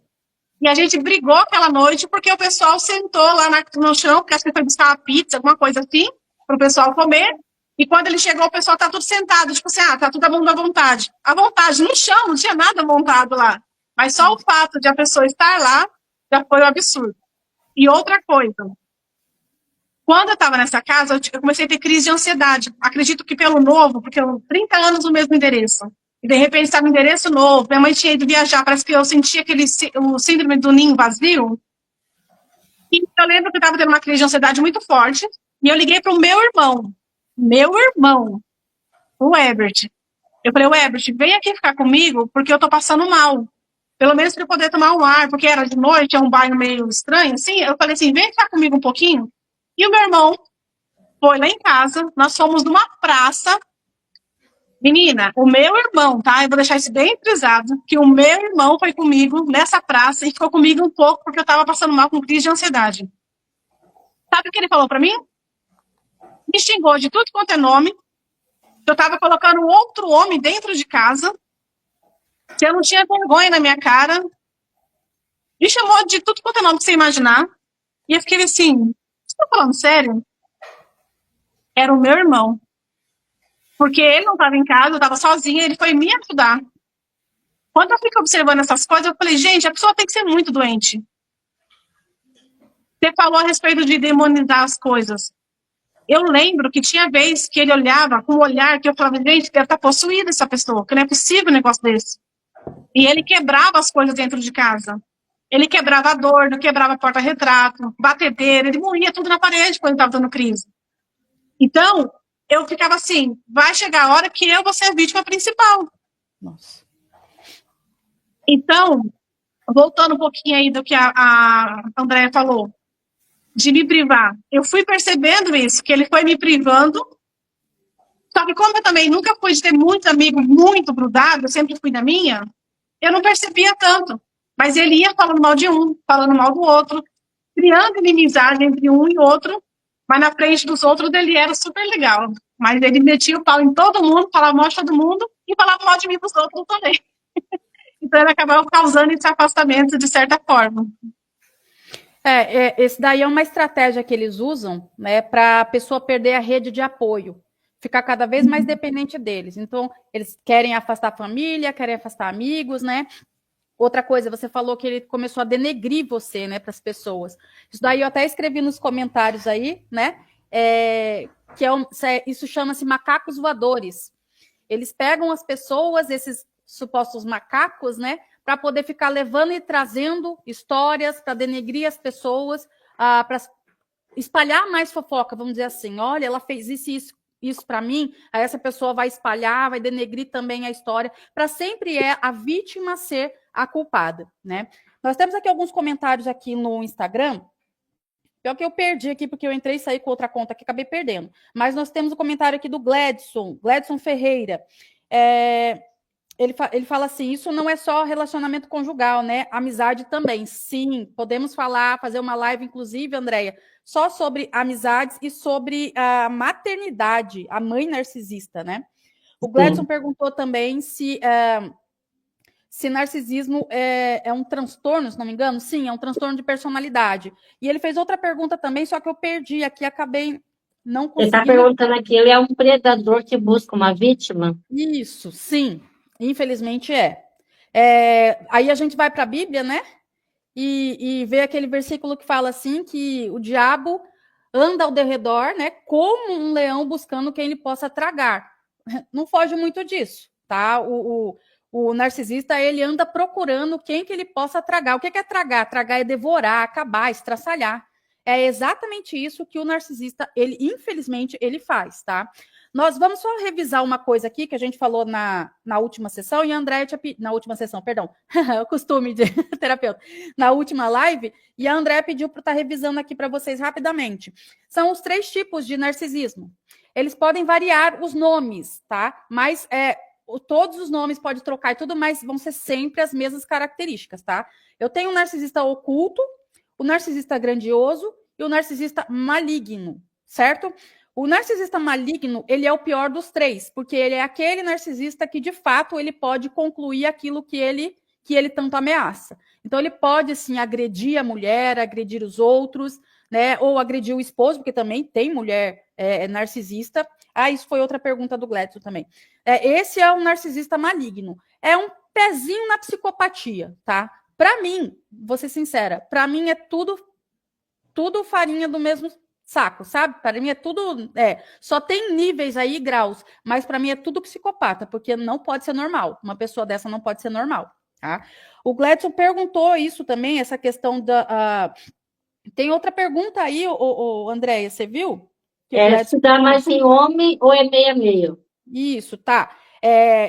E a gente brigou aquela noite porque o pessoal sentou lá no chão, porque acho que foi buscar uma pizza, alguma coisa assim, para o pessoal comer. E quando ele chegou, o pessoal tá tudo sentado, tipo assim, tá tudo à vontade. À vontade, no chão, não tinha nada montado lá. Mas só o fato de a pessoa estar lá já foi um absurdo. E outra coisa, quando eu estava nessa casa, eu comecei a ter crise de ansiedade. Acredito que pelo novo, porque eu 30 anos no mesmo endereço. E de repente estava no endereço novo, minha mãe tinha ido viajar, parece que eu sentia o síndrome do ninho vazio. E eu lembro que eu estava tendo uma crise de ansiedade muito forte, e eu liguei para o meu irmão, o Ebert. Eu falei, Ebert, vem aqui ficar comigo, porque eu tô passando mal. Pelo menos para eu poder tomar um ar, porque era de noite, é um bairro meio estranho, assim. Eu falei assim, vem ficar comigo um pouquinho. E o meu irmão foi lá em casa, nós fomos numa praça. Menina, o meu irmão, tá? Eu vou deixar isso bem frisado, que o meu irmão foi comigo nessa praça e ficou comigo um pouco, porque eu tava passando mal com crise de ansiedade. Sabe o que ele falou pra mim? Me xingou de tudo quanto é nome, que eu tava colocando outro homem dentro de casa, Você não tinha vergonha na minha cara. Me chamou de tudo quanto é nome que você imaginar. E eu fiquei assim, você tá falando sério? Era o meu irmão. Porque ele não estava em casa, eu estava sozinha, ele foi me ajudar. Quando eu fico observando essas coisas, eu falei, gente, a pessoa tem que ser muito doente. Você falou a respeito de demonizar as coisas. Eu lembro que tinha vez que ele olhava com um olhar que eu falava, gente, deve estar possuída essa pessoa, que não é possível um negócio desse. E ele quebrava as coisas dentro de casa. Ele quebrava a dor, quebrava porta-retrato, batedeira, ele morria tudo na parede quando estava dando crise. Então, eu ficava assim, vai chegar a hora que eu vou ser a vítima principal. Nossa. Então, voltando um pouquinho aí do que a Andréia falou, de me privar. Eu fui percebendo isso, que ele foi me privando. Só que como eu também nunca fui de ter muitos amigos muito grudados, eu sempre fui na minha, eu não percebia tanto. Mas ele ia falando mal de um, falando mal do outro, criando inimizade entre um e outro, mas na frente dos outros ele era super legal. Mas ele metia o pau em todo mundo, falava mal de todo mundo e falava mal de mim dos outros também. Então ele acabava causando esse afastamento de certa forma. Esse daí é uma estratégia que eles usam, né, para a pessoa perder a rede de apoio, ficar cada vez mais dependente deles. Então, eles querem afastar a família, querem afastar amigos, né? Outra coisa, você falou que ele começou a denegrir você, né, para as pessoas. Isso daí eu até escrevi nos comentários aí, né? Isso chama-se macacos voadores. Eles pegam as pessoas, esses supostos macacos, né, para poder ficar levando e trazendo histórias, para denegrir as pessoas, para espalhar mais fofoca, vamos dizer assim. Olha, ela fez isso para mim, aí essa pessoa vai espalhar, vai denegrir também a história, para sempre a vítima ser a culpada, né? Nós temos aqui alguns comentários aqui no Instagram. Pior que eu perdi aqui, porque eu entrei e saí com outra conta que acabei perdendo. Mas nós temos o comentário aqui do Gladson Ferreira. Ele fala assim, isso não é só relacionamento conjugal, né? Amizade também. Sim, podemos fazer uma live, inclusive, Andréia, só sobre amizades e sobre a maternidade, a mãe narcisista, né? O Gladson perguntou também se narcisismo é um transtorno, se não me engano. Sim, é um transtorno de personalidade. E ele fez outra pergunta também, só que eu perdi aqui, acabei não Ele está conseguindo. perguntando aqui, ele é um predador que busca uma vítima? Isso, sim. Infelizmente é. Aí a gente vai para a Bíblia, né? E vê aquele versículo que fala assim, que o diabo anda ao derredor, né? Como um leão buscando quem ele possa tragar. Não foge muito disso, tá? O narcisista, ele anda procurando quem que ele possa tragar. O que é tragar? Tragar é devorar, acabar, estraçalhar. É exatamente isso que o narcisista, ele, infelizmente, ele faz, tá? Nós vamos só revisar uma coisa aqui que a gente falou na última sessão, e a Andréia na última sessão, perdão, o costume de terapeuta, na última live, e a Andréia pediu para estar revisando aqui para vocês rapidamente. São os 3 tipos de narcisismo. Eles podem variar os nomes, tá? Mas todos os nomes pode trocar e tudo, mas vão ser sempre as mesmas características, tá? Eu tenho o narcisista oculto, o narcisista grandioso e o narcisista maligno, certo? O narcisista maligno, ele é o pior dos 3, porque ele é aquele narcisista que, de fato, ele pode concluir aquilo que ele tanto ameaça. Então, ele pode, assim, agredir a mulher, agredir os outros, né? Ou agredir o esposo, porque também tem mulher narcisista. Isso foi outra pergunta do Gladson também. Esse é um narcisista maligno. É um pezinho na psicopatia, tá? Para mim, vou ser sincera, para mim é tudo farinha do mesmo saco, sabe? Para mim é tudo, só tem níveis aí, graus, mas para mim é tudo psicopata, porque não pode ser normal. Uma pessoa dessa não pode ser normal, tá? O Gladson perguntou isso também, essa questão da... Tem outra pergunta aí, Andréia, você viu? Se dá mais em homem ou é meio a meio? Isso, tá.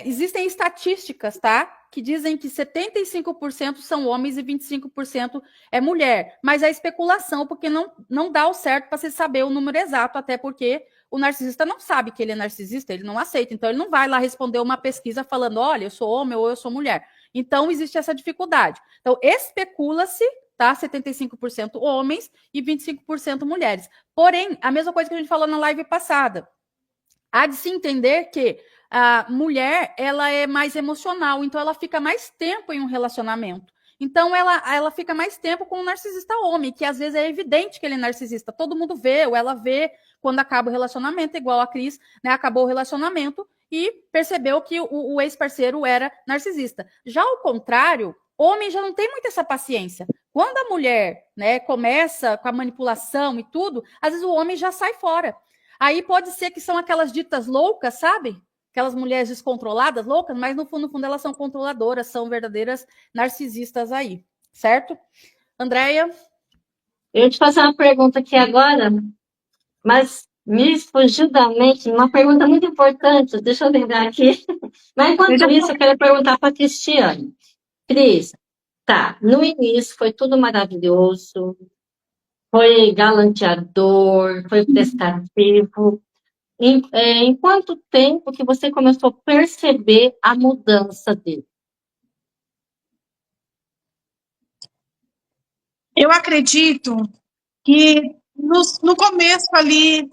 Existem estatísticas, tá? Que dizem que 75% são homens e 25% é mulher. Mas é especulação, porque não dá o certo para você saber o número exato, até porque o narcisista não sabe que ele é narcisista, ele não aceita. Então, ele não vai lá responder uma pesquisa falando, olha, eu sou homem ou eu sou mulher. Então, existe essa dificuldade. Então, especula-se, tá? 75% homens e 25% mulheres. Porém, a mesma coisa que a gente falou na live passada, há de se entender que a mulher, ela é mais emocional, então ela fica mais tempo em um relacionamento. Então ela fica mais tempo com um narcisista homem, que às vezes é evidente que ele é narcisista. Todo mundo vê, ou ela vê quando acaba o relacionamento, igual a Cris, né, acabou o relacionamento e percebeu que o ex-parceiro era narcisista. Já ao contrário, homem já não tem muito essa paciência. Quando a mulher, né, começa com a manipulação e tudo, às vezes o homem já sai fora. Aí pode ser que são aquelas ditas loucas, sabe? Aquelas mulheres descontroladas, loucas, mas no fundo elas são controladoras, são verdadeiras narcisistas aí, certo? Andréia? Eu ia te fazer uma pergunta aqui agora, mas me fugiu da mente uma pergunta muito importante, deixa eu lembrar aqui. Mas enquanto isso, eu quero perguntar para a Cristiane. Cris, tá, no início foi tudo maravilhoso, foi galanteador, foi prestativo. Em quanto tempo que você começou a perceber a mudança dele? Eu acredito que no começo ali,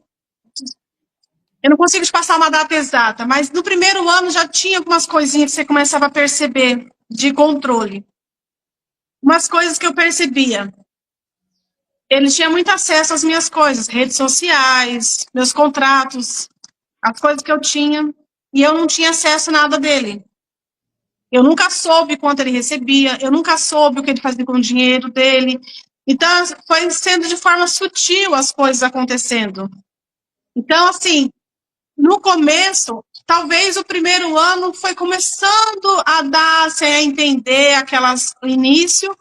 eu não consigo te passar uma data exata, mas no primeiro ano já tinha algumas coisinhas que você começava a perceber de controle. Umas coisas que eu percebia. Ele tinha muito acesso às minhas coisas, redes sociais, meus contratos, as coisas que eu tinha, e eu não tinha acesso a nada dele. Eu nunca soube quanto ele recebia, eu nunca soube o que ele fazia com o dinheiro dele. Então, foi sendo de forma sutil as coisas acontecendo. Então, assim, no começo, talvez o primeiro ano foi começando a dar-se a entender o início,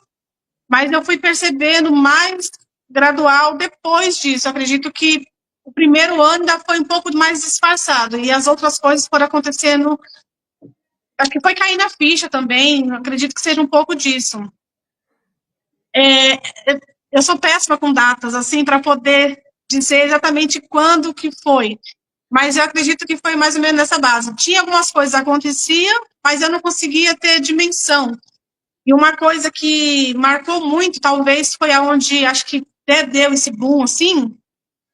mas eu fui percebendo mais gradual depois disso. Eu acredito que o primeiro ano ainda foi um pouco mais disfarçado, e as outras coisas foram acontecendo. Acho que foi cair na ficha também, acredito que seja um pouco disso. Eu sou péssima com datas, assim, para poder dizer exatamente quando que foi. Mas eu acredito que foi mais ou menos nessa base. Tinha algumas coisas que aconteciam, mas eu não conseguia ter dimensão. E uma coisa que marcou muito, talvez, foi aonde acho que até deu esse boom, assim,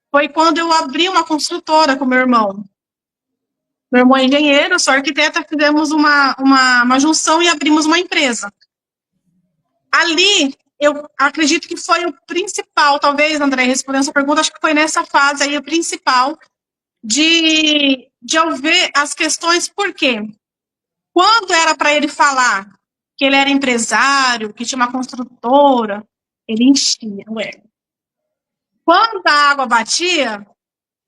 foi quando eu abri uma construtora com meu irmão. Meu irmão é engenheiro, eu sou arquiteta, fizemos uma junção e abrimos uma empresa. Ali, eu acredito que foi o principal, talvez, André, respondendo essa pergunta, acho que foi nessa fase aí o principal de eu ver as questões, por quê? Quando era para ele falar que ele era empresário, que tinha uma construtora, ele enchia, ué. Quando a água batia,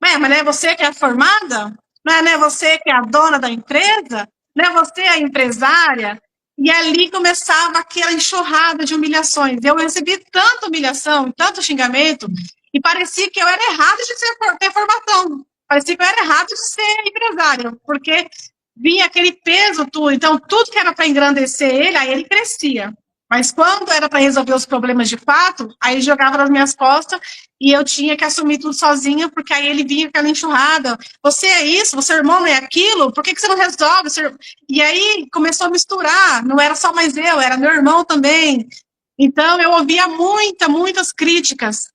mas não é você que é formada? Não é você que é a dona da empresa? Não é você a empresária? E ali começava aquela enxurrada de humilhações. Eu recebi tanta humilhação, tanto xingamento, e parecia que eu era errada de ter formação. Parecia que eu era errada de ser empresária, porque vinha aquele peso tudo. Então, tudo que era para engrandecer ele, aí ele crescia. Mas quando era para resolver os problemas de fato, aí jogava nas minhas costas e eu tinha que assumir tudo sozinha, porque aí ele vinha com aquela enxurrada. Você é isso, você é irmão, é aquilo, por que você não resolve? E aí começou a misturar, não era só mais eu, era meu irmão também. Então eu ouvia muitas críticas.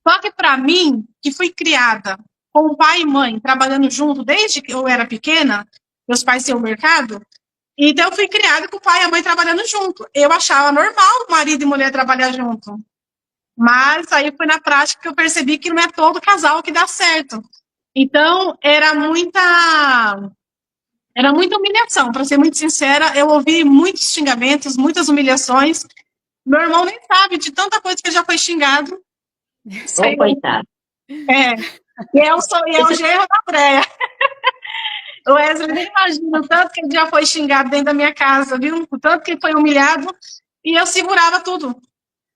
Só que para mim, que fui criada com pai e mãe, trabalhando junto desde que eu era pequena, meus pais tinham mercado, então eu fui criada com o pai e a mãe trabalhando junto. Eu achava normal marido e mulher trabalhar junto. Mas aí foi na prática que eu percebi que não é todo casal que dá certo. Então, era muita humilhação, para ser muito sincera. Eu ouvi muitos xingamentos, muitas humilhações. Meu irmão nem sabe de tanta coisa que ele já foi xingado. Ô, coitado. E é o genro da Breia. O Wesley nem imagina o tanto que ele já foi xingado dentro da minha casa, viu? O tanto que ele foi humilhado. E eu segurava tudo.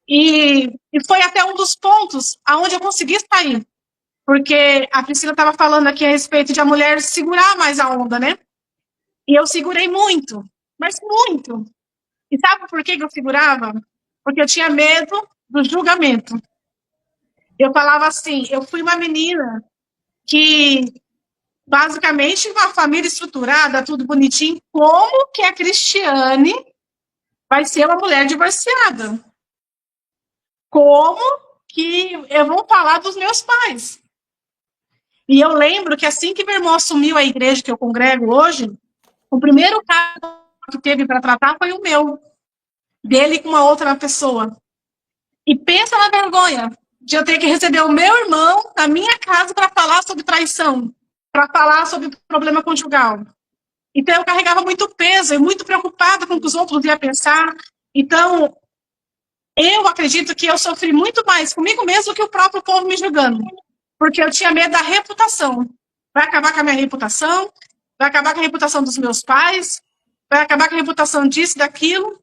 E foi até um dos pontos aonde eu consegui sair. Porque a Priscila estava falando aqui a respeito de a mulher segurar mais a onda, né? E eu segurei muito, mas muito. E sabe por que eu segurava? Porque eu tinha medo do julgamento. Eu falava assim, eu fui uma menina que, basicamente, uma família estruturada, tudo bonitinho, como que a Cristiane vai ser uma mulher divorciada? Como que eu vou falar dos meus pais? E eu lembro que assim que meu irmão assumiu a igreja que eu congrego hoje, o primeiro caso que teve para tratar foi o meu, dele com uma outra pessoa. E pensa na vergonha de eu ter que receber o meu irmão na minha casa para falar sobre traição, para falar sobre problema conjugal. Então, eu carregava muito peso e muito preocupada com o que os outros iam pensar. Então, eu acredito que eu sofri muito mais comigo mesmo do que o próprio povo me julgando. Porque eu tinha medo da reputação. Vai acabar com a minha reputação, vai acabar com a reputação dos meus pais, vai acabar com a reputação disso, daquilo.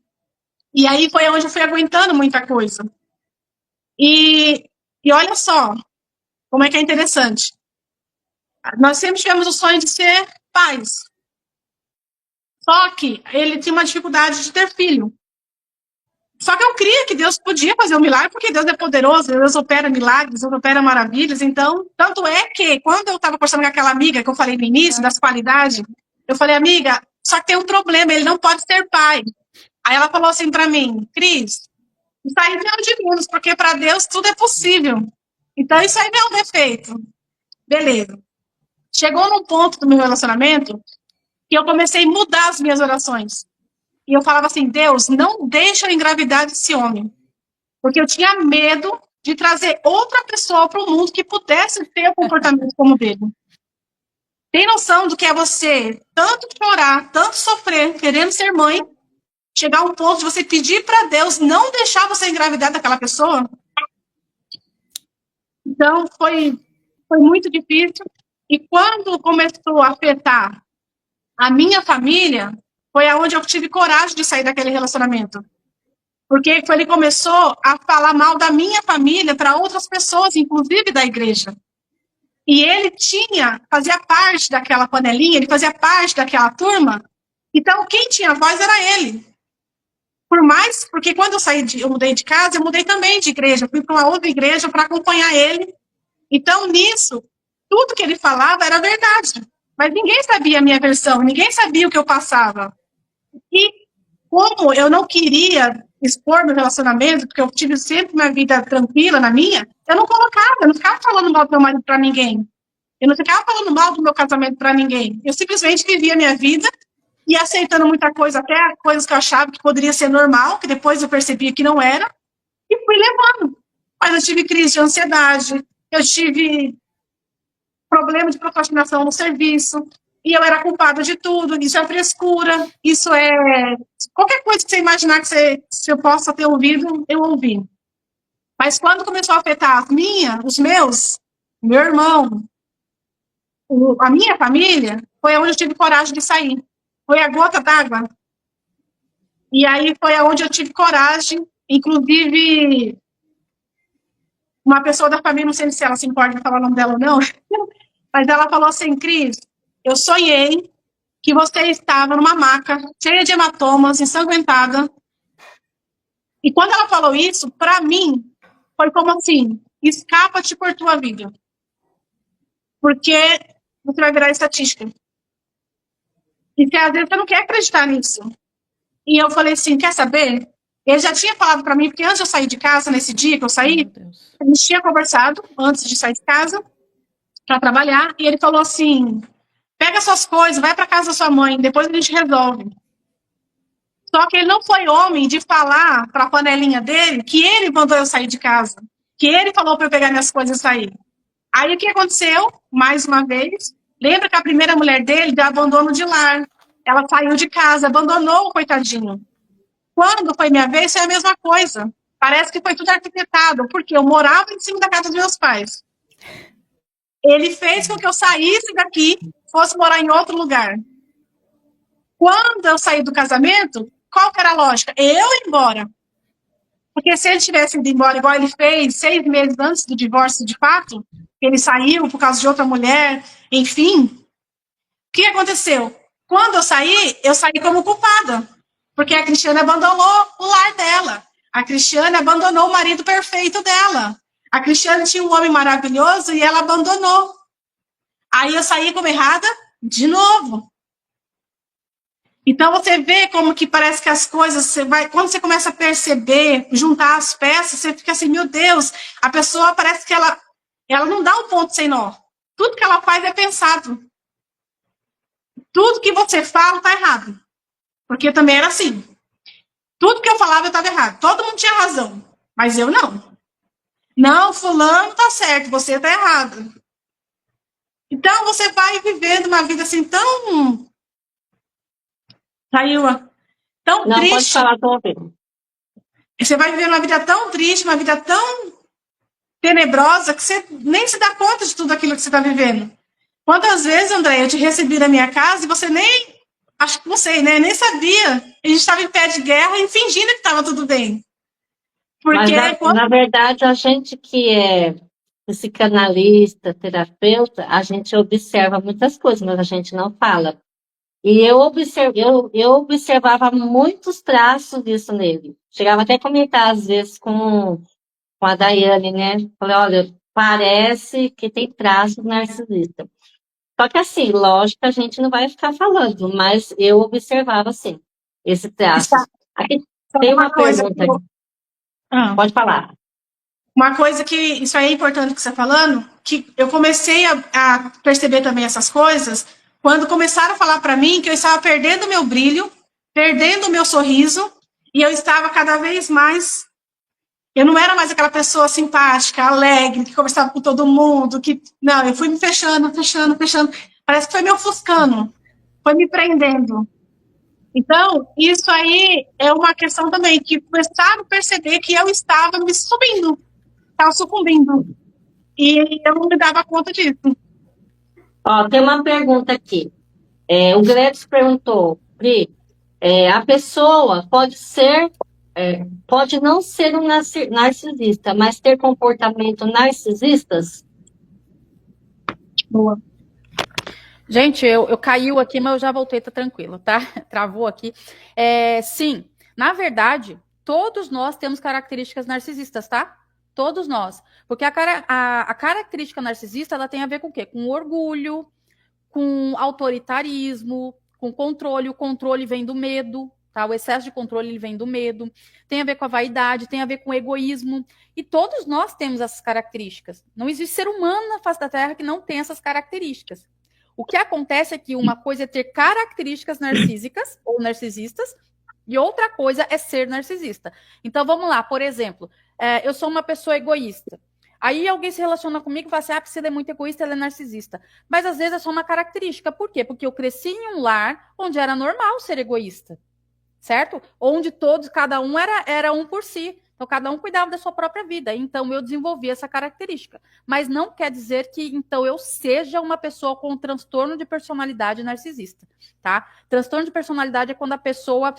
E aí foi onde eu fui aguentando muita coisa. E olha só como é que é interessante. Nós sempre tivemos o sonho de ser pais. Só que ele tinha uma dificuldade de ter filho. Só que eu cria que Deus podia fazer um milagre, porque Deus é poderoso, Deus opera milagres, Deus opera maravilhas. Então, tanto é que, quando eu estava conversando com aquela amiga que eu falei no início, das qualidades, eu falei, amiga, só que tem um problema, ele não pode ser pai. Aí ela falou assim para mim, Cris, isso aí não é de menos, porque para Deus tudo é possível. Então, isso aí não é um defeito. Beleza. Chegou num ponto do meu relacionamento que eu comecei a mudar as minhas orações. E eu falava assim, Deus, não deixa eu engravidar desse homem. Porque eu tinha medo de trazer outra pessoa para o mundo que pudesse ter um comportamento como o dele. Tem noção do que é você tanto chorar, tanto sofrer, querendo ser mãe, chegar a um ponto de você pedir para Deus não deixar você engravidar daquela pessoa? Então, foi muito difícil. E quando começou a afetar a minha família, foi aonde eu tive coragem de sair daquele relacionamento. Porque ele começou a falar mal da minha família para outras pessoas, inclusive da igreja. E ele fazia parte daquela panelinha, ele fazia parte daquela turma. Então, quem tinha voz era ele. Porque quando eu mudei de casa, eu mudei também de igreja. Fui para uma outra igreja para acompanhar ele. Então, nisso, tudo que ele falava era verdade. Mas ninguém sabia a minha versão, ninguém sabia o que eu passava. E como eu não queria expor meu relacionamento, porque eu tive sempre uma vida tranquila na minha, eu não ficava falando mal do meu marido para ninguém. Eu não ficava falando mal do meu casamento para ninguém. Eu simplesmente vivia a minha vida e aceitando muita coisa, até coisas que eu achava que poderia ser normal, que depois eu percebia que não era, e fui levando. Mas eu tive crise de ansiedade, eu tive problema de procrastinação no serviço, e eu era culpada de tudo. Isso é frescura, isso é... Qualquer coisa que você imaginar que se eu possa ter ouvido, eu ouvi. Mas quando começou a afetar os meus, meu irmão, a minha família, foi onde eu tive coragem de sair. Foi a gota d'água. E aí foi onde eu tive coragem, inclusive uma pessoa da família, não sei se ela se importa de falar o nome dela ou não, mas ela falou assim, Cris, eu sonhei que você estava numa maca, cheia de hematomas, ensanguentada. E quando ela falou isso, para mim, foi como assim, escapa-te por tua vida. Porque você vai virar estatística. E que às vezes você não quer acreditar nisso. E eu falei assim, quer saber? Ele já tinha falado para mim, porque antes de eu sair de casa, nesse dia que eu saí, a gente tinha conversado, antes de sair de casa, para trabalhar, e ele falou assim, pega suas coisas, vai para casa da sua mãe, depois a gente resolve. Só que ele não foi homem de falar para a panelinha dele que ele mandou eu sair de casa, que ele falou para eu pegar minhas coisas e sair. Aí o que aconteceu? Mais uma vez, lembra que a primeira mulher dele deu abandono de lar. Ela saiu de casa, abandonou o coitadinho. Quando foi minha vez, foi a mesma coisa. Parece que foi tudo arquitetado, porque eu morava em cima da casa dos meus pais. Ele fez com que eu saísse daqui, fosse morar em outro lugar. Quando eu saí do casamento, qual que era a lógica? Eu ir embora. Porque se ele tivesse ido embora igual ele fez 6 meses antes do divórcio de fato, ele saiu por causa de outra mulher, enfim, o que aconteceu? Quando eu saí como culpada. Porque a Cristiane abandonou o lar dela. A Cristiane abandonou o marido perfeito dela. A Cristiane tinha um homem maravilhoso e ela abandonou. Aí eu saí como errada de novo. Então você vê como que parece que as coisas, quando você começa a perceber, juntar as peças, você fica assim, meu Deus, a pessoa parece que ela não dá um ponto sem nó. Tudo que ela faz é pensado. Tudo que você fala tá errado. Porque eu também era assim. Tudo que eu falava eu estava errado. Todo mundo tinha razão. Mas eu não. Não, fulano tá certo, você tá errado. Então você vai vivendo uma vida assim tão. Saiu, tão Não, pode triste. falar, tô ouvindo. Você vai vivendo uma vida tão triste, uma vida tão tenebrosa, que você nem se dá conta de tudo aquilo que você está vivendo. Quantas vezes, André, eu te recebi na minha casa e você nem. Acho que não sei, né? Nem sabia. A gente estava em pé de guerra e fingindo que estava tudo bem. Mas, Porque quando. na verdade, a gente que é psicanalista, terapeuta, a gente observa muitas coisas, mas a gente não fala. E eu observava muitos traços disso nele. Chegava até a comentar, às vezes, com a Daiane, né? Falei, olha, parece que tem traços narcisista. Só que assim, lógico que a gente não vai ficar falando, mas eu observava, assim, esse traços. Aqui Sabe tem uma uma coisa pergunta, que. Ah, pode falar. uma coisa que. Isso aí é importante que você está falando, que eu comecei a perceber também essas coisas quando começaram a falar para mim que eu estava perdendo o meu brilho, perdendo o meu sorriso, e eu estava cada vez mais. Eu não era mais aquela pessoa simpática, alegre, que conversava com todo mundo, que. Não, eu fui me fechando, fechando, fechando. Parece que foi me ofuscando, foi me prendendo. Então, isso aí é uma questão também, que começaram a perceber que eu estava me subindo, estava sucumbindo. E eu não me dava conta disso. Ó, tem uma pergunta aqui. O Gladys perguntou, Pri, a pessoa pode não ser um narcisista, mas ter comportamento narcisistas? Boa. Gente, eu caiu aqui, mas eu já voltei, tá tranquilo, tá? Travou aqui. Sim, na verdade, todos nós temos características narcisistas, tá? Todos nós. Porque a característica narcisista, ela tem a ver com o quê? Com orgulho, com autoritarismo, com controle. O controle vem do medo, tá? O excesso de controle ele vem do medo. Tem a ver com a vaidade, tem a ver com o egoísmo. E todos nós temos essas características. Não existe ser humano na face da Terra que não tem essas características. O que acontece é que uma coisa é ter características narcísicas ou narcisistas e outra coisa é ser narcisista. Então vamos lá, por exemplo, eu sou uma pessoa egoísta. Aí alguém se relaciona comigo e fala assim, porque você é muito egoísta, ela é narcisista. Mas às vezes é só uma característica. Por quê? Porque eu cresci em um lar onde era normal ser egoísta, certo? Onde todos, cada um era um por si. Então, cada um cuidava da sua própria vida. Então, eu desenvolvi essa característica. Mas não quer dizer que, então, eu seja uma pessoa com transtorno de personalidade narcisista, tá? Transtorno de personalidade é quando a pessoa,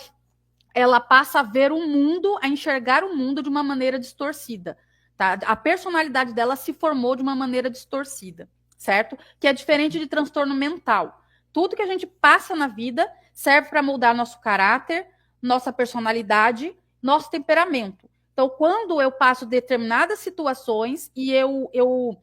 ela passa a ver o mundo, a enxergar o mundo de uma maneira distorcida, tá? A personalidade dela se formou de uma maneira distorcida, certo? Que é diferente de transtorno mental. Tudo que a gente passa na vida serve para moldar nosso caráter, nossa personalidade, nosso temperamento. Então, quando eu passo determinadas situações e eu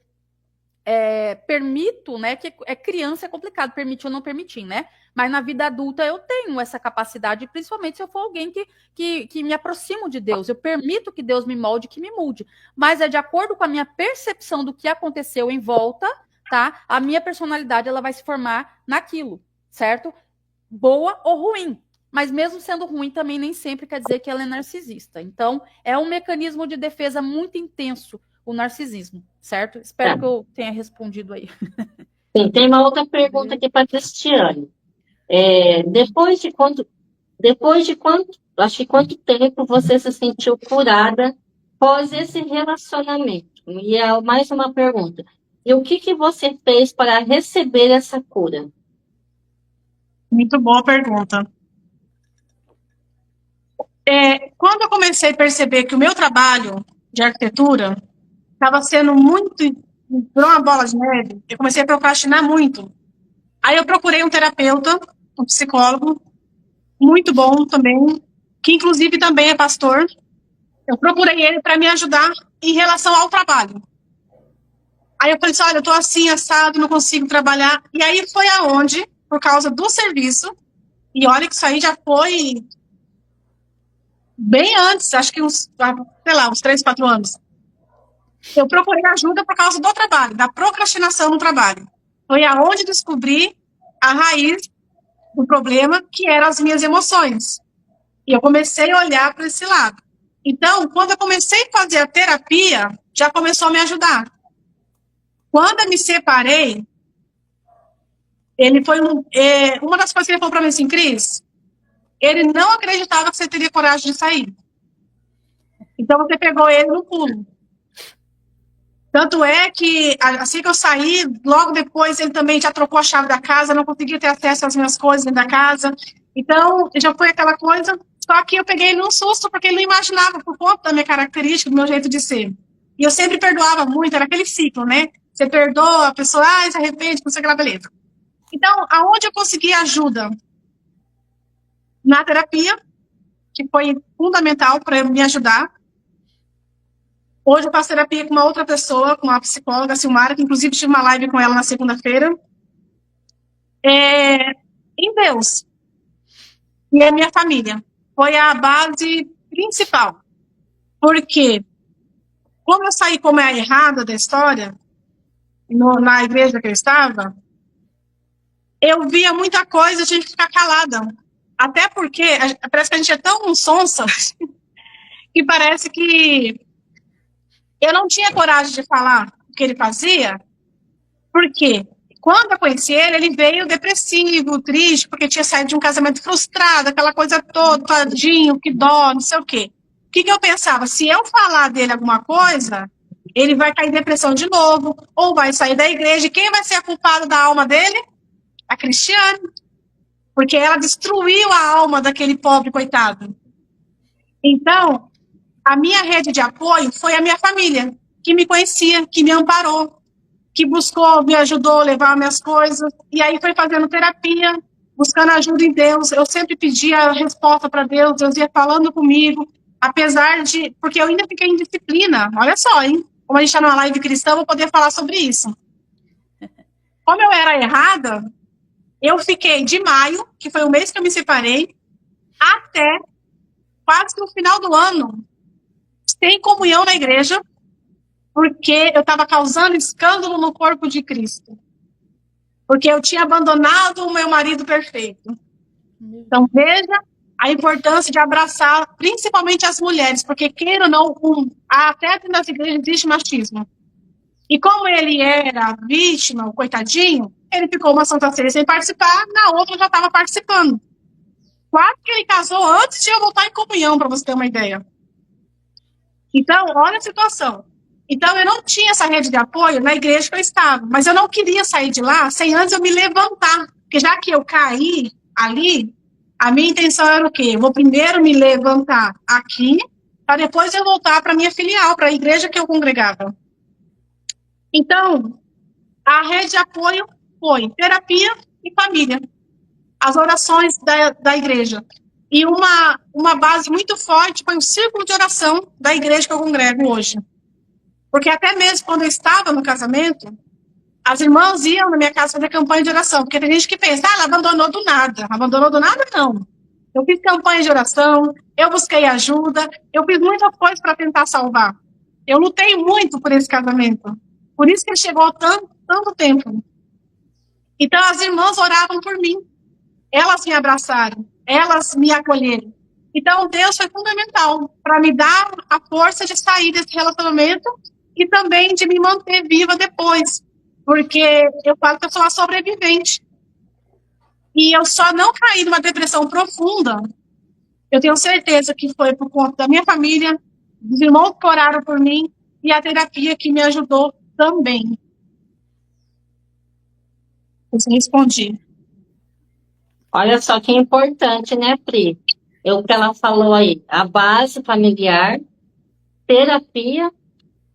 permito, né, que criança é complicado, permitir ou não permitir, né? Mas na vida adulta eu tenho essa capacidade, principalmente se eu for alguém que me aproximo de Deus. Eu permito que Deus me molde, que me mude. Mas é de acordo com a minha percepção do que aconteceu em volta, tá? A minha personalidade ela vai se formar naquilo, certo? Boa ou ruim. Mas mesmo sendo ruim, também nem sempre quer dizer que ela é narcisista. Então, é um mecanismo de defesa muito intenso, o narcisismo, certo? Espero que eu tenha respondido aí. Sim, tem uma outra pergunta aqui para a Cristiane. Depois de quanto, acho que quanto tempo você se sentiu curada após esse relacionamento? E é mais uma pergunta. E o que você fez para receber essa cura? Muito boa pergunta. Quando eu comecei a perceber que o meu trabalho de arquitetura estava sendo muito, por uma bola de neve, eu comecei a procrastinar muito. Aí eu procurei um terapeuta, um psicólogo, muito bom também, que inclusive também é pastor. Eu procurei ele para me ajudar em relação ao trabalho. Aí eu falei assim, olha, eu tô assim, assado, não consigo trabalhar. E aí foi aonde, por causa do serviço, e olha que isso aí já foi bem antes, acho que uns 3, 4 anos. Eu procurei ajuda por causa do trabalho, da procrastinação no trabalho. Foi aonde descobri a raiz do problema, que eram as minhas emoções. E eu comecei a olhar para esse lado. Então, quando eu comecei a fazer a terapia, já começou a me ajudar. Quando eu me separei, ele foi uma das coisas que ele falou para mim assim, Cris, ele não acreditava que você teria coragem de sair. Então, você pegou ele no pulo. Tanto é que, assim que eu saí, logo depois ele também já trocou a chave da casa, não conseguia ter acesso às minhas coisas dentro da casa. Então, já foi aquela coisa, só que eu peguei ele num susto, porque ele não imaginava, por conta da minha característica, do meu jeito de ser. E eu sempre perdoava muito, era aquele ciclo, né? Você perdoa, a pessoa, se arrepende, não sei o que lá, beleza. Então, aonde eu consegui ajuda? Na terapia, que foi fundamental para me ajudar. Hoje eu faço terapia com uma outra pessoa, com uma psicóloga, a Silmara, que inclusive tive uma live com ela na segunda-feira. Em Deus. E a minha família. Foi a base principal. Porque, como eu saí como é a errada da história, na igreja que eu estava, eu via muita coisa, eu tinha que ficar calada. Até porque, parece que a gente é tão sonsa, que parece que eu não tinha coragem de falar o que ele fazia, porque quando eu conheci ele, ele veio depressivo, triste, porque tinha saído de um casamento frustrado, aquela coisa toda, tadinho, que dó, não sei o quê. O que eu pensava? Se eu falar dele alguma coisa, ele vai cair em depressão de novo, ou vai sair da igreja. E quem vai ser a culpada da alma dele? A Cristiane. Porque ela destruiu a alma daquele pobre coitado. Então, a minha rede de apoio foi a minha família, que me conhecia, que me amparou, que buscou, me ajudou a levar minhas coisas, e aí foi fazendo terapia, buscando ajuda em Deus. Eu sempre pedia a resposta para Deus, Deus ia falando comigo, apesar de... Porque eu ainda fiquei em disciplina, olha só, hein? Como a gente está numa live cristã, eu vou poder falar sobre isso. Como eu era errada, eu fiquei de maio, que foi o mês que eu me separei, até quase que no final do ano, sem comunhão na igreja, porque eu estava causando escândalo no corpo de Cristo. Porque eu tinha abandonado o meu marido perfeito. Então, veja a importância de abraçar, principalmente as mulheres, porque, queira ou não, até dentro das igrejas existe machismo. E como ele era vítima, o coitadinho, ele ficou uma Santa Ceia sem participar, na outra já estava participando. Quase que ele casou antes de eu voltar em comunhão, para você ter uma ideia. Então, olha a situação. Então, eu não tinha essa rede de apoio na igreja que eu estava, mas eu não queria sair de lá sem antes eu me levantar. Porque já que eu caí ali, a minha intenção era o quê? Eu vou primeiro me levantar aqui, para depois eu voltar para a minha filial, para a igreja que eu congregava. Então, a rede de apoio foi terapia e família. As orações da igreja. E uma base muito forte foi o círculo de oração da igreja que eu congrego hoje. Porque até mesmo quando eu estava no casamento, as irmãs iam na minha casa fazer campanha de oração. Porque tem gente que pensa, ela abandonou do nada. Abandonou do nada, não. Eu fiz campanha de oração, eu busquei ajuda, eu fiz muitas coisas para tentar salvar. Eu lutei muito por esse casamento. Por isso que ele chegou tanto tempo. Então as irmãs oravam por mim. Elas me abraçaram, elas me acolheram. Então, Deus foi fundamental para me dar a força de sair desse relacionamento e também de me manter viva depois. Porque eu falo que eu sou uma sobrevivente. E eu só não caí numa depressão profunda. Eu tenho certeza que foi por conta da minha família, dos irmãos que oraram por mim e a terapia que me ajudou também. Eu respondi. Olha só que importante, né, Pri? O que ela falou aí, a base familiar, terapia,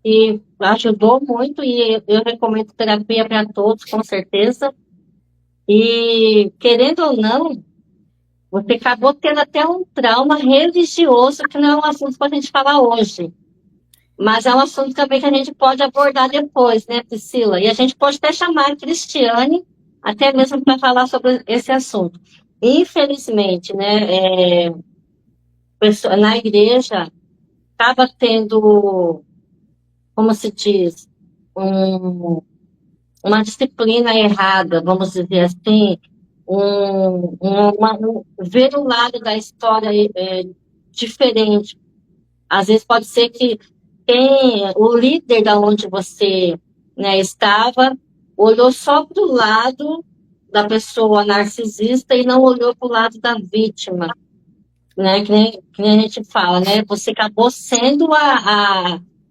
e ajudou muito, e eu recomendo terapia para todos, com certeza. E, querendo ou não, você acabou tendo até um trauma religioso, que não é um assunto para a gente falar hoje. Mas é um assunto também que a gente pode abordar depois, né, Priscila? E a gente pode até chamar a Cristiane, até mesmo para falar sobre esse assunto. Infelizmente, né, na igreja, acaba tendo como se diz, uma disciplina errada, vamos dizer assim, ver um lado da história diferente. Às vezes pode ser que o líder da onde você, né, estava olhou só para o lado da pessoa narcisista e não olhou para o lado da vítima, né? Que nem a gente fala, né? Você acabou sendo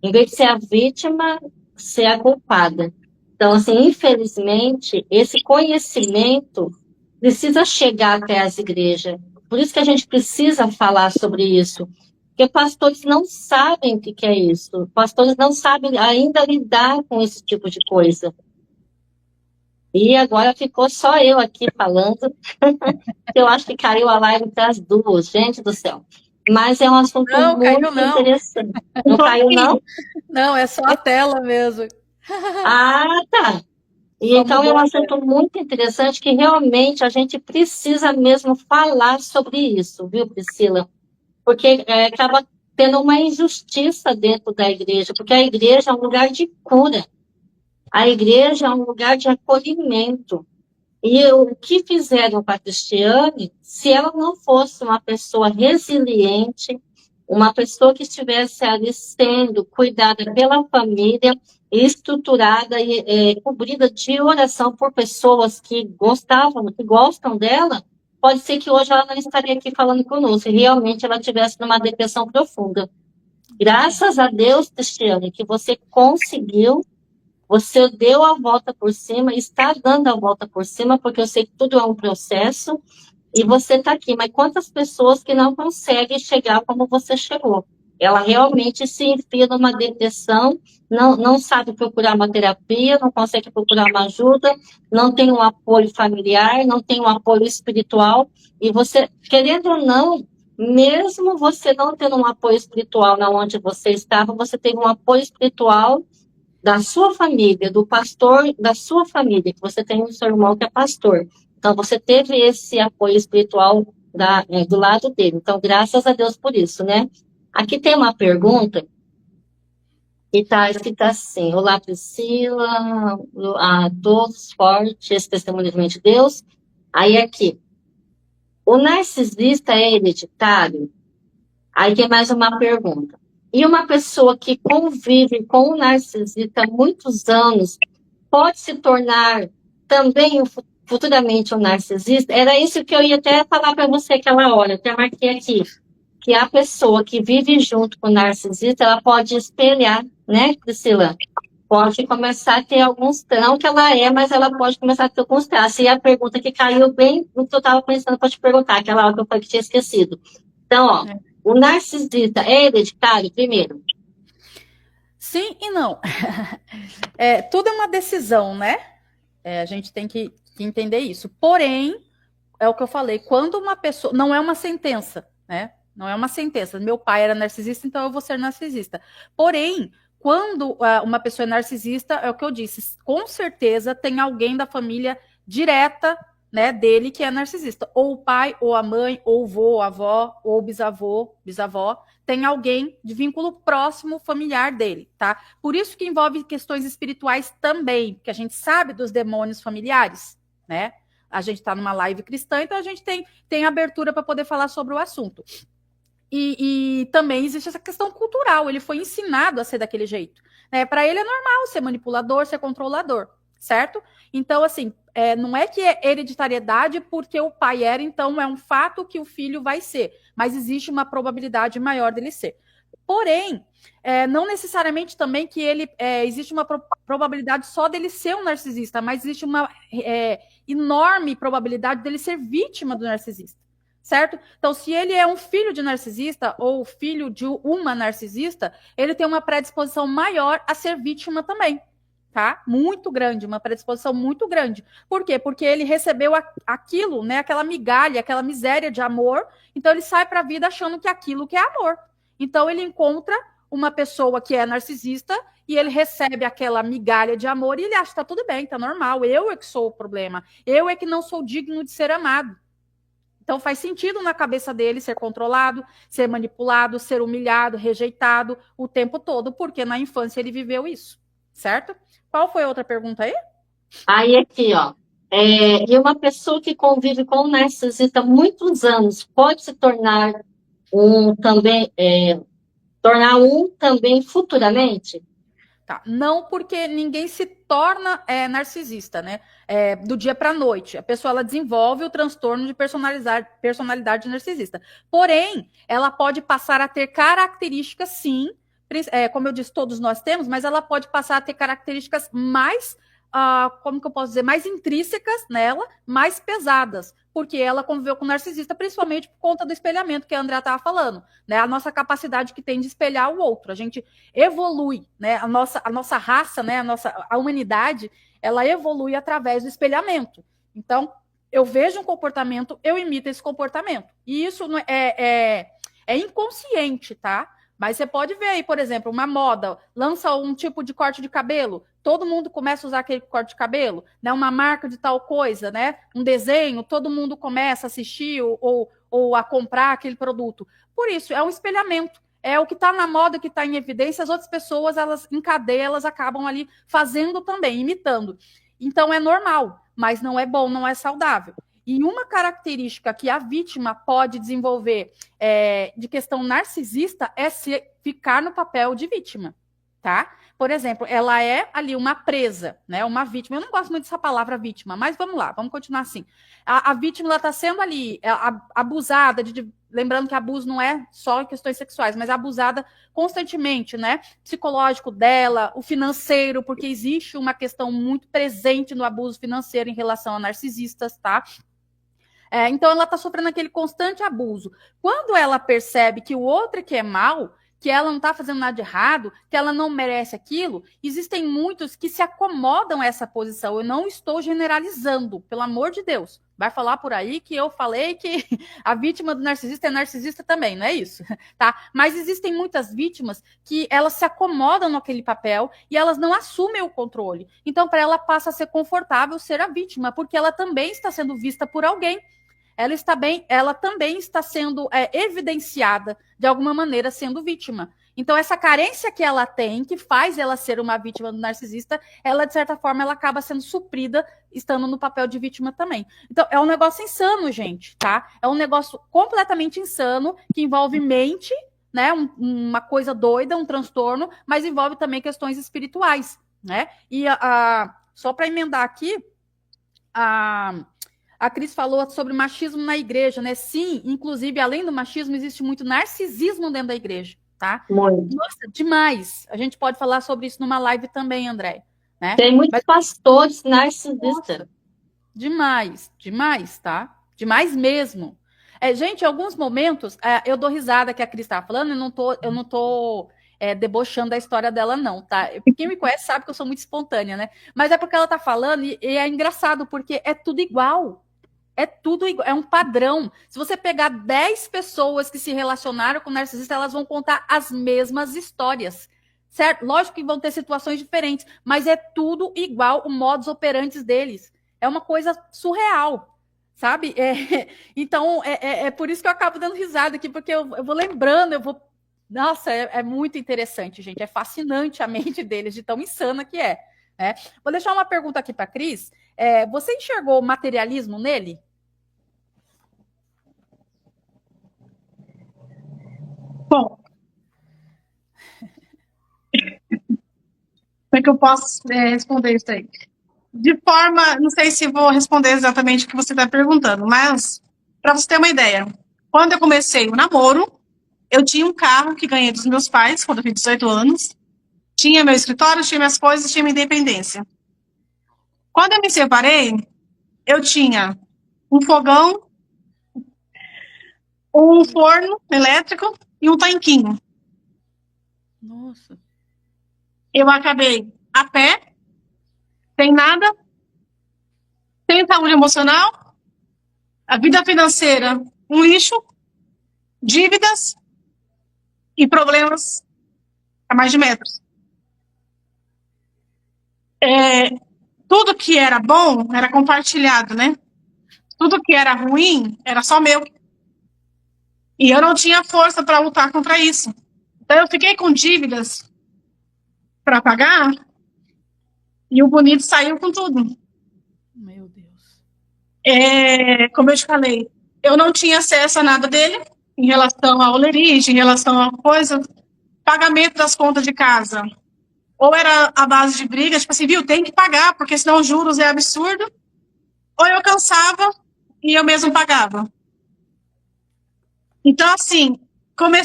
em vez de ser a vítima, ser a culpada. Então, assim, infelizmente, esse conhecimento precisa chegar até as igrejas. Por isso que a gente precisa falar sobre isso. Porque pastores não sabem o que é isso. Pastores não sabem ainda lidar com esse tipo de coisa. E agora ficou só eu aqui falando. Eu acho que caiu a live para as duas, gente do céu. Mas é um assunto Não, caiu muito não. interessante. Não caiu, não? Não, é só a tela mesmo. Ah, tá. E Só então é mudou um a tela. assunto muito interessante que realmente a gente precisa mesmo falar sobre isso, viu, Priscila? Porque acaba tendo uma injustiça dentro da igreja, porque a igreja é um lugar de cura, a igreja é um lugar de acolhimento. E o que fizeram com a Cristiane, se ela não fosse uma pessoa resiliente, uma pessoa que estivesse ali sendo cuidada pela família, estruturada e cobrida de oração por pessoas que gostavam, que gostam dela, pode ser que hoje ela não estaria aqui falando conosco, e realmente ela estivesse numa depressão profunda. Graças a Deus, Cristiane, que você conseguiu, você deu a volta por cima, está dando a volta por cima, porque eu sei que tudo é um processo, e você está aqui. Mas quantas pessoas que não conseguem chegar como você chegou? Ela realmente se enfia numa depressão, não sabe procurar uma terapia, não consegue procurar uma ajuda, não tem um apoio familiar, não tem um apoio espiritual, e você, querendo ou não, mesmo você não tendo um apoio espiritual na onde você estava, você teve um apoio espiritual da sua família, do pastor da sua família, que você tem um seu irmão que é pastor. Então, você teve esse apoio espiritual do lado dele. Então, graças a Deus por isso, né? Aqui tem uma pergunta que está escrita assim: olá, Priscila, a todos, forte, esse testemunho de Deus. Aí, aqui, o narcisista é hereditário? Aí tem mais uma pergunta. E uma pessoa que convive com o narcisista há muitos anos pode se tornar também futuramente um narcisista? Era isso que eu ia até falar para você aquela hora, eu até marquei aqui, que a pessoa que vive junto com o narcisista, ela pode espelhar, né, Priscila? Pode começar a ter alguns, não que ela é, mas ela pode começar a ter alguns traços. E a pergunta que caiu bem no que eu estava pensando para te perguntar, aquela hora que eu falei que tinha esquecido. Então, ó, o narcisista é hereditário, primeiro? Sim e não. Tudo é uma decisão, né? A gente tem que entender isso. Porém, é o que eu falei, quando uma pessoa. Não é uma sentença, né? Não é uma sentença. Meu pai era narcisista, então eu vou ser narcisista. Porém, quando uma pessoa é narcisista, é o que eu disse, com certeza tem alguém da família direta, né, dele que é narcisista. Ou o pai, ou a mãe, ou o vô, a avó, ou o bisavó, tem alguém de vínculo próximo familiar dele, tá? Por isso que envolve questões espirituais também, porque a gente sabe dos demônios familiares, né? A gente está numa live cristã, então a gente tem abertura para poder falar sobre o assunto. E também existe essa questão cultural, ele foi ensinado a ser daquele jeito. Né? Para ele é normal ser manipulador, ser controlador, certo? Então, assim, não é que é hereditariedade porque o pai era, então é um fato que o filho vai ser, mas existe uma probabilidade maior dele ser. Porém, não necessariamente também que ele existe uma probabilidade só dele ser um narcisista, mas existe uma enorme probabilidade dele ser vítima do narcisista, certo? Então, se ele é um filho de narcisista ou filho de uma narcisista, ele tem uma predisposição maior a ser vítima também, tá? Muito grande, uma predisposição muito grande. Por quê? Porque ele recebeu aquilo, né? Aquela migalha, aquela miséria de amor, então ele sai para a vida achando que aquilo que é amor. Então ele encontra uma pessoa que é narcisista e ele recebe aquela migalha de amor e ele acha que tá tudo bem, tá normal, eu é que sou o problema, eu é que não sou digno de ser amado. Então faz sentido na cabeça dele ser controlado, ser manipulado, ser humilhado, rejeitado o tempo todo, porque na infância ele viveu isso, certo? Qual foi a outra pergunta aí? Aí aqui, ó. E uma pessoa que convive com o narcisista há muitos anos pode se tornar tornar um também futuramente? Tá. Não porque ninguém se torna narcisista, né? Do dia para a noite. A pessoa ela desenvolve o transtorno de personalidade narcisista. Porém, ela pode passar a ter características, sim, como eu disse, todos nós temos, mas ela pode passar a ter características mais, como que eu posso dizer, mais intrínsecas nela, mais pesadas, porque ela conviveu com o narcisista, principalmente por conta do espelhamento que a Andrea estava falando, né? A nossa capacidade que tem de espelhar o outro. A gente evolui, né? A nossa raça, né? A humanidade, ela evolui através do espelhamento. Então, eu vejo um comportamento, eu imito esse comportamento. E isso é inconsciente, tá? Mas você pode ver aí, por exemplo, uma moda lança um tipo de corte de cabelo, todo mundo começa a usar aquele corte de cabelo, né? Uma marca de tal coisa, né? Um desenho, todo mundo começa a assistir ou a comprar aquele produto. Por isso, é um espelhamento. É o que está na moda, que está em evidência, as outras pessoas, elas em cadeia, elas acabam ali fazendo também, imitando. Então é normal, mas não é bom, não é saudável. E uma característica que a vítima pode desenvolver de questão narcisista é ficar no papel de vítima, tá? Por exemplo, ela é ali uma presa, né? Uma vítima. Eu não gosto muito dessa palavra vítima, mas vamos lá, vamos continuar assim. A vítima ela está sendo ali abusada, lembrando que abuso não é só em questões sexuais, mas abusada constantemente, né? Psicológico dela, o financeiro, porque existe uma questão muito presente no abuso financeiro em relação a narcisistas, tá? Então ela está sofrendo aquele constante abuso. Quando ela percebe que o outro que é mal, que ela não está fazendo nada de errado, que ela não merece aquilo, existem muitos que se acomodam a essa posição. Eu não estou generalizando, pelo amor de Deus. Vai falar por aí que eu falei que a vítima do narcisista é narcisista também, não é isso? Tá? Mas existem muitas vítimas que elas se acomodam naquele papel e elas não assumem o controle. Então, para ela passa a ser confortável ser a vítima, porque ela também está sendo vista por alguém. Ela também está sendo evidenciada de alguma maneira sendo vítima. Então, essa carência que ela tem, que faz ela ser uma vítima do narcisista, ela, de certa forma, ela acaba sendo suprida, estando no papel de vítima também. Então, é um negócio insano, gente, tá? É um negócio completamente insano, que envolve mente, né? Uma coisa doida, um transtorno, mas envolve também questões espirituais, né? E só para emendar aqui, a Cris falou sobre machismo na igreja, né? Sim, inclusive, além do machismo, existe muito narcisismo dentro da igreja, tá? Muito. Nossa, demais. A gente pode falar sobre isso numa live também, André. Né? Tem muitos pastores narcisistas. Demais, demais, tá? Demais mesmo. Gente, em alguns momentos, eu dou risada que a Cris estava falando, eu não tô debochando da história dela, não, tá? Quem me conhece sabe que eu sou muito espontânea, né? Mas é porque ela tá falando e é engraçado, porque é tudo igual. É tudo igual, é um padrão. Se você pegar 10 pessoas que se relacionaram com narcisista, elas vão contar as mesmas histórias. Certo? Lógico que vão ter situações diferentes, mas é tudo igual o modus operandi deles. É uma coisa surreal, sabe? Então, é por isso que eu acabo dando risada aqui, porque eu vou lembrando, Nossa, é muito interessante, gente. É fascinante a mente deles, de tão insana que é. Né? Vou deixar uma pergunta aqui para a Cris. Você enxergou o materialismo nele? Bom, como é que eu posso responder isso aí? De forma, não sei se vou responder exatamente o que você está perguntando, mas para você ter uma ideia, quando eu comecei o namoro, eu tinha um carro que ganhei dos meus pais quando eu fiz 18 anos, tinha meu escritório, tinha minhas coisas, tinha minha independência. Quando eu me separei, eu tinha um fogão, um forno elétrico e um tanquinho. Nossa. Eu acabei a pé, sem nada, sem saúde emocional, a vida financeira, um lixo, dívidas e problemas a mais de metros. Tudo que era bom era compartilhado, né? tudo que era ruim era só meu. E eu não tinha força para lutar contra isso. Então eu fiquei com dívidas para pagar e o bonito saiu com tudo. Meu Deus. Como eu te falei, eu não tinha acesso a nada dele em relação à olerite, em relação a coisa, pagamento das contas de casa. Ou era a base de briga, tipo assim, viu, tem que pagar, porque senão os juros é absurdo. Ou eu cansava e eu mesmo pagava. Então, assim,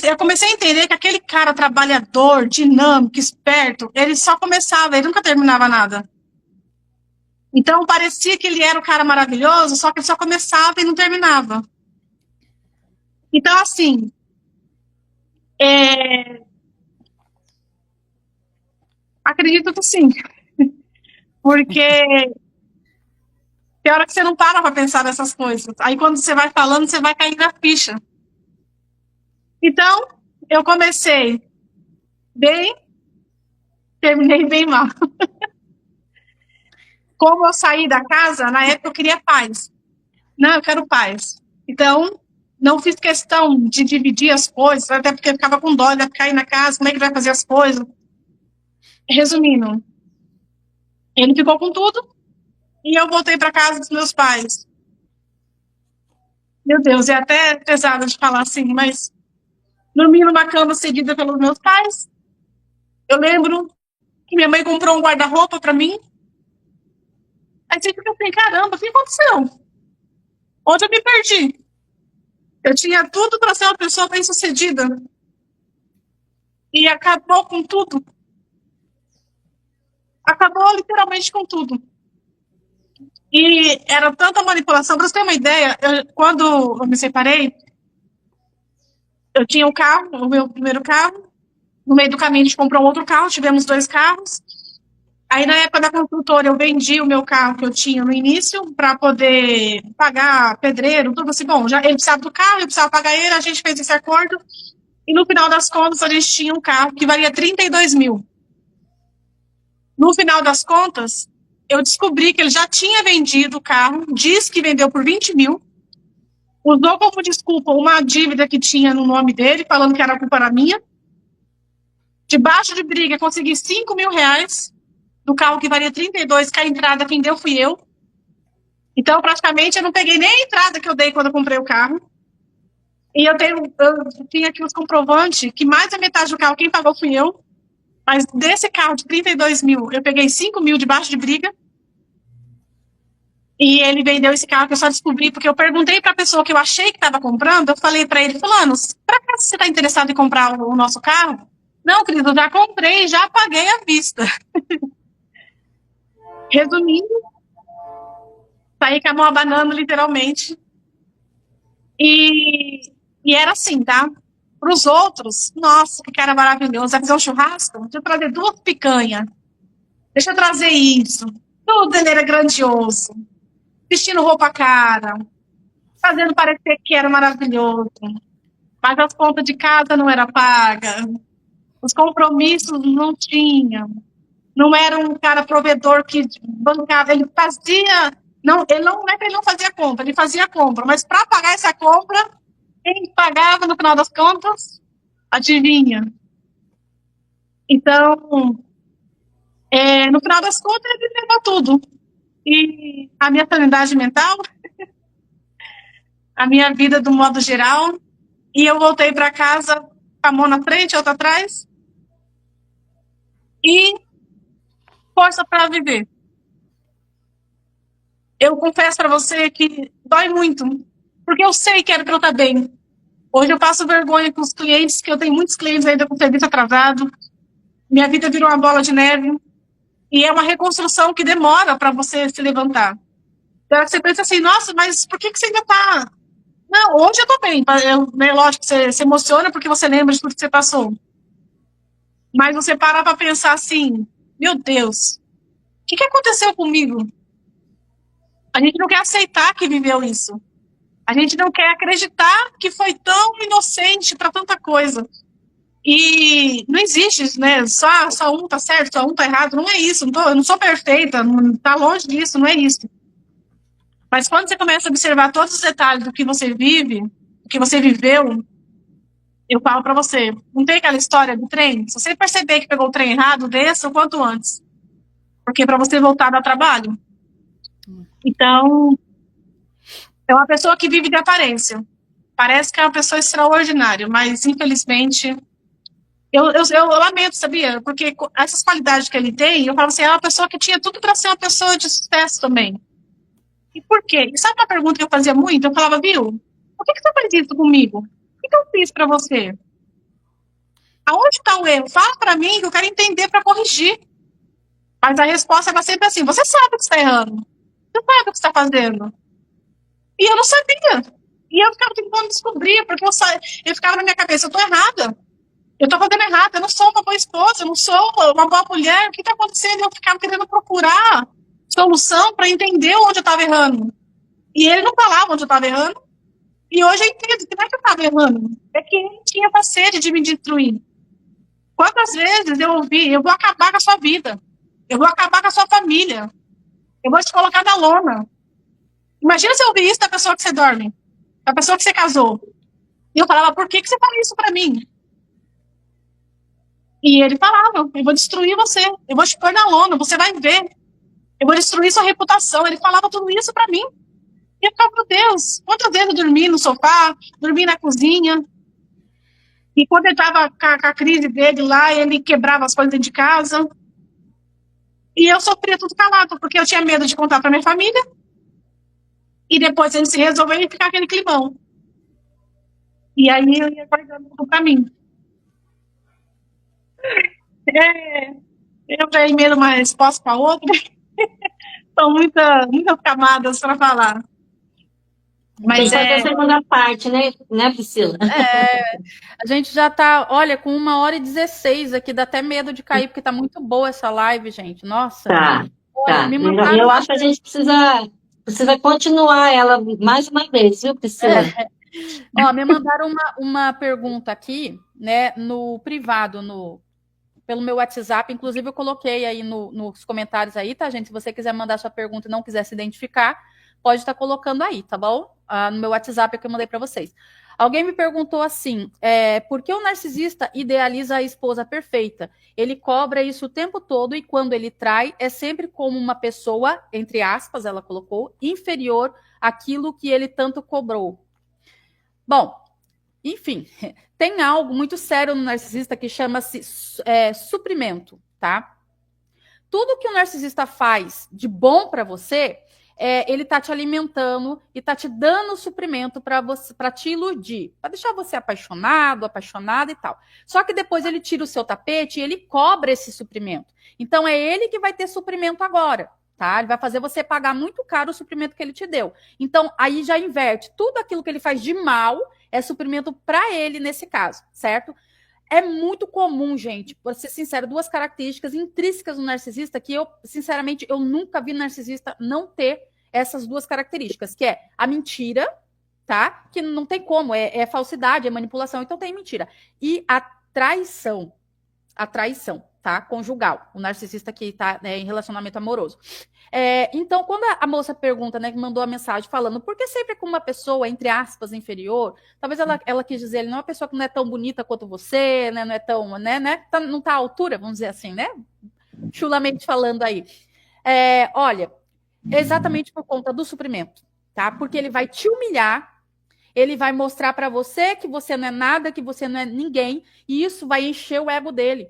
eu comecei a entender que aquele cara trabalhador, dinâmico, esperto, ele só começava, ele nunca terminava nada. Então, parecia que ele era o cara maravilhoso, só que ele só começava e não terminava. Então, assim, acredito que sim. Porque tem hora que você não para pensar nessas coisas. Aí, quando você vai falando, você vai caindo na ficha. Então, eu comecei bem, terminei bem mal. Como eu saí da casa, na época eu queria paz. Não, eu quero paz. Então, não fiz questão de dividir as coisas, até porque eu ficava com dó de cair na casa, como é que vai fazer as coisas. Resumindo, ele ficou com tudo e eu voltei para casa dos meus pais. Meu Deus, é até pesado de falar assim, mas dormi numa cama cedida pelos meus pais. Eu lembro que minha mãe comprou um guarda-roupa para mim. Aí você fica assim, caramba, o que aconteceu? Onde eu me perdi? Eu tinha tudo para ser uma pessoa bem-sucedida. E acabou com tudo. Acabou literalmente com tudo. E era tanta manipulação. Para você ter uma ideia, quando eu me separei, eu tinha um carro, o meu primeiro carro. No meio do caminho, a gente comprou um outro carro, tivemos 2 carros. Aí, na época da construtora, eu vendi o meu carro que eu tinha no início para poder pagar pedreiro, tudo assim. Bom, já ele precisava do carro, eu precisava pagar ele, a gente fez esse acordo. E no final das contas, a gente tinha um carro que valia 32 mil. No final das contas, eu descobri que ele já tinha vendido o carro, disse que vendeu por 20 mil, usou como desculpa uma dívida que tinha no nome dele, falando que era culpa era minha. Debaixo de briga, consegui 5 mil reais do carro que valia 32, que a entrada quem deu fui eu. Então, praticamente, eu não peguei nem a entrada que eu dei quando eu comprei o carro. E eu tinha aqui os comprovantes que mais da metade do carro quem pagou fui eu. Mas desse carro de 32 mil, eu peguei 5 mil debaixo de briga. E ele vendeu esse carro que eu só descobri porque eu perguntei para a pessoa que eu achei que estava comprando. Eu falei para ele, fulano, por acaso você está interessado em comprar o nosso carro? Não, querido, eu já comprei, já paguei à vista. Resumindo, saí com a mão abanando, literalmente. E era assim, tá? Para os outros, nossa, que cara maravilhoso. Vai fazer um churrasco? Deixa eu trazer 2 picanhas. Deixa eu trazer isso. Tudo ele era grandioso. Vestindo roupa cara. Fazendo parecer que era maravilhoso. Mas as contas de casa não eram pagas. Os compromissos não tinham. Não era um cara provedor que bancava. Ele fazia... Não é que ele não fazia compra, ele fazia compra. Mas para pagar essa compra, quem pagava no final das contas? Adivinha? Então, no final das contas, ele levou tudo. E a minha sanidade mental, a minha vida do modo geral, e eu voltei para casa com a mão na frente, outra atrás, e força para viver. Eu confesso para você que dói muito, porque eu sei que era para eu estar bem. Hoje eu passo vergonha com os clientes, que eu tenho muitos clientes ainda com serviço atrasado. Minha vida virou uma bola de neve. E é uma reconstrução que demora para você se levantar. Então, você pensa assim, nossa, mas por que você ainda está... Não, hoje eu tô bem. Lógico que você se emociona porque você lembra de tudo que você passou. Mas você para pensar assim, meu Deus, o que aconteceu comigo? A gente não quer aceitar que viveu isso. A gente não quer acreditar que foi tão inocente para tanta coisa. E não existe, né? Só um tá certo, só um tá errado. Não é isso. Eu não sou perfeita, não tá longe disso, não é isso. Mas quando você começa a observar todos os detalhes do que você vive, do que você viveu, eu falo para você, não tem aquela história do trem? Se você perceber que pegou o trem errado, desça o quanto antes. Porque para você voltar a dar trabalho. Então, é uma pessoa que vive de aparência. Parece que é uma pessoa extraordinária, mas infelizmente eu lamento, sabia? Porque essas qualidades que ele tem, eu falo assim, é uma pessoa que tinha tudo para ser uma pessoa de sucesso também. E por quê? E sabe uma pergunta que eu fazia muito? Eu falava, viu, por que você faz isso comigo? O que eu fiz para você? Aonde está o erro? Fala para mim que eu quero entender para corrigir. Mas a resposta era sempre assim, você sabe que está errando. Você sabe o que está fazendo. E eu não sabia. E eu ficava tentando descobrir, porque eu ficava na minha cabeça, eu tô errada. Eu tô fazendo errado, eu não sou uma boa esposa, eu não sou uma boa mulher, o que tá acontecendo? Eu ficava querendo procurar solução para entender onde eu estava errando. E ele não falava onde eu estava errando. E hoje eu entendo que não é que eu estava errando, é que ele tinha essa sede de me destruir. Quantas vezes eu ouvi, eu vou acabar com a sua vida, eu vou acabar com a sua família, eu vou te colocar na lona. Imagina se eu ouvir isso da pessoa que você dorme, da pessoa que você casou. E eu falava, por que você fala isso para mim? E ele falava, eu vou destruir você, eu vou te pôr na lona, você vai ver, eu vou destruir sua reputação. Ele falava tudo isso para mim. E eu ficava, meu Deus, quantas vezes eu dormi no sofá, dormi na cozinha. E quando ele estava com a crise dele lá, ele quebrava as coisas dentro de casa. E eu sofria tudo calado, porque eu tinha medo de contar para minha família. E depois ele se resolveu e ficar aquele climão. E aí eu ia guardando tudo para mim. É, eu já emendo uma resposta para outra. São muitas camadas para falar. Mas Tem que fazer a segunda parte, né, Priscila? A gente já tá, olha, com 1h16 aqui, dá até medo de cair, porque tá muito boa essa live, gente. Nossa. Tá, Olha, tá. me Eu mandaram. acho que a gente precisa continuar ela mais uma vez, viu, Priscila? Ó, me mandaram uma pergunta aqui, né, no privado, pelo meu WhatsApp. Inclusive, eu coloquei aí nos comentários aí, tá, gente? Se você quiser mandar sua pergunta e não quiser se identificar, pode estar colocando aí, tá bom? No meu WhatsApp que eu mandei para vocês. Alguém me perguntou assim, por que o narcisista idealiza a esposa perfeita? Ele cobra isso o tempo todo e quando ele trai, é sempre como uma pessoa, entre aspas, ela colocou, inferior àquilo que ele tanto cobrou. Bom, enfim, tem algo muito sério no narcisista que chama-se suprimento, tá? Tudo que o narcisista faz de bom para você, ele tá te alimentando e tá te dando suprimento para te iludir, para deixar você apaixonado, apaixonada e tal. Só que depois ele tira o seu tapete e ele cobra esse suprimento. Então é ele que vai ter suprimento agora, tá? Ele vai fazer você pagar muito caro o suprimento que ele te deu. Então aí já inverte. Tudo aquilo que ele faz de mal é suprimento para ele nesse caso, certo? É muito comum, gente, por ser sincero, duas características intrínsecas do narcisista que eu, sinceramente, eu nunca vi narcisista não ter essas duas características, que é a mentira, tá? Que não tem como, é falsidade, é manipulação, então tem mentira. E a traição, tá? Conjugal, o narcisista que tá, né, em relacionamento amoroso. Então, quando a moça pergunta, né, que mandou a mensagem falando por que sempre com uma pessoa, entre aspas, inferior, talvez ela quis dizer, ele não é uma pessoa que não é tão bonita quanto você, né, não é tão, né, não tá à altura, vamos dizer assim, né, chulamente falando aí. Olha, exatamente por conta do suprimento, tá? Porque ele vai te humilhar, ele vai mostrar para você que você não é nada, que você não é ninguém, e isso vai encher o ego dele.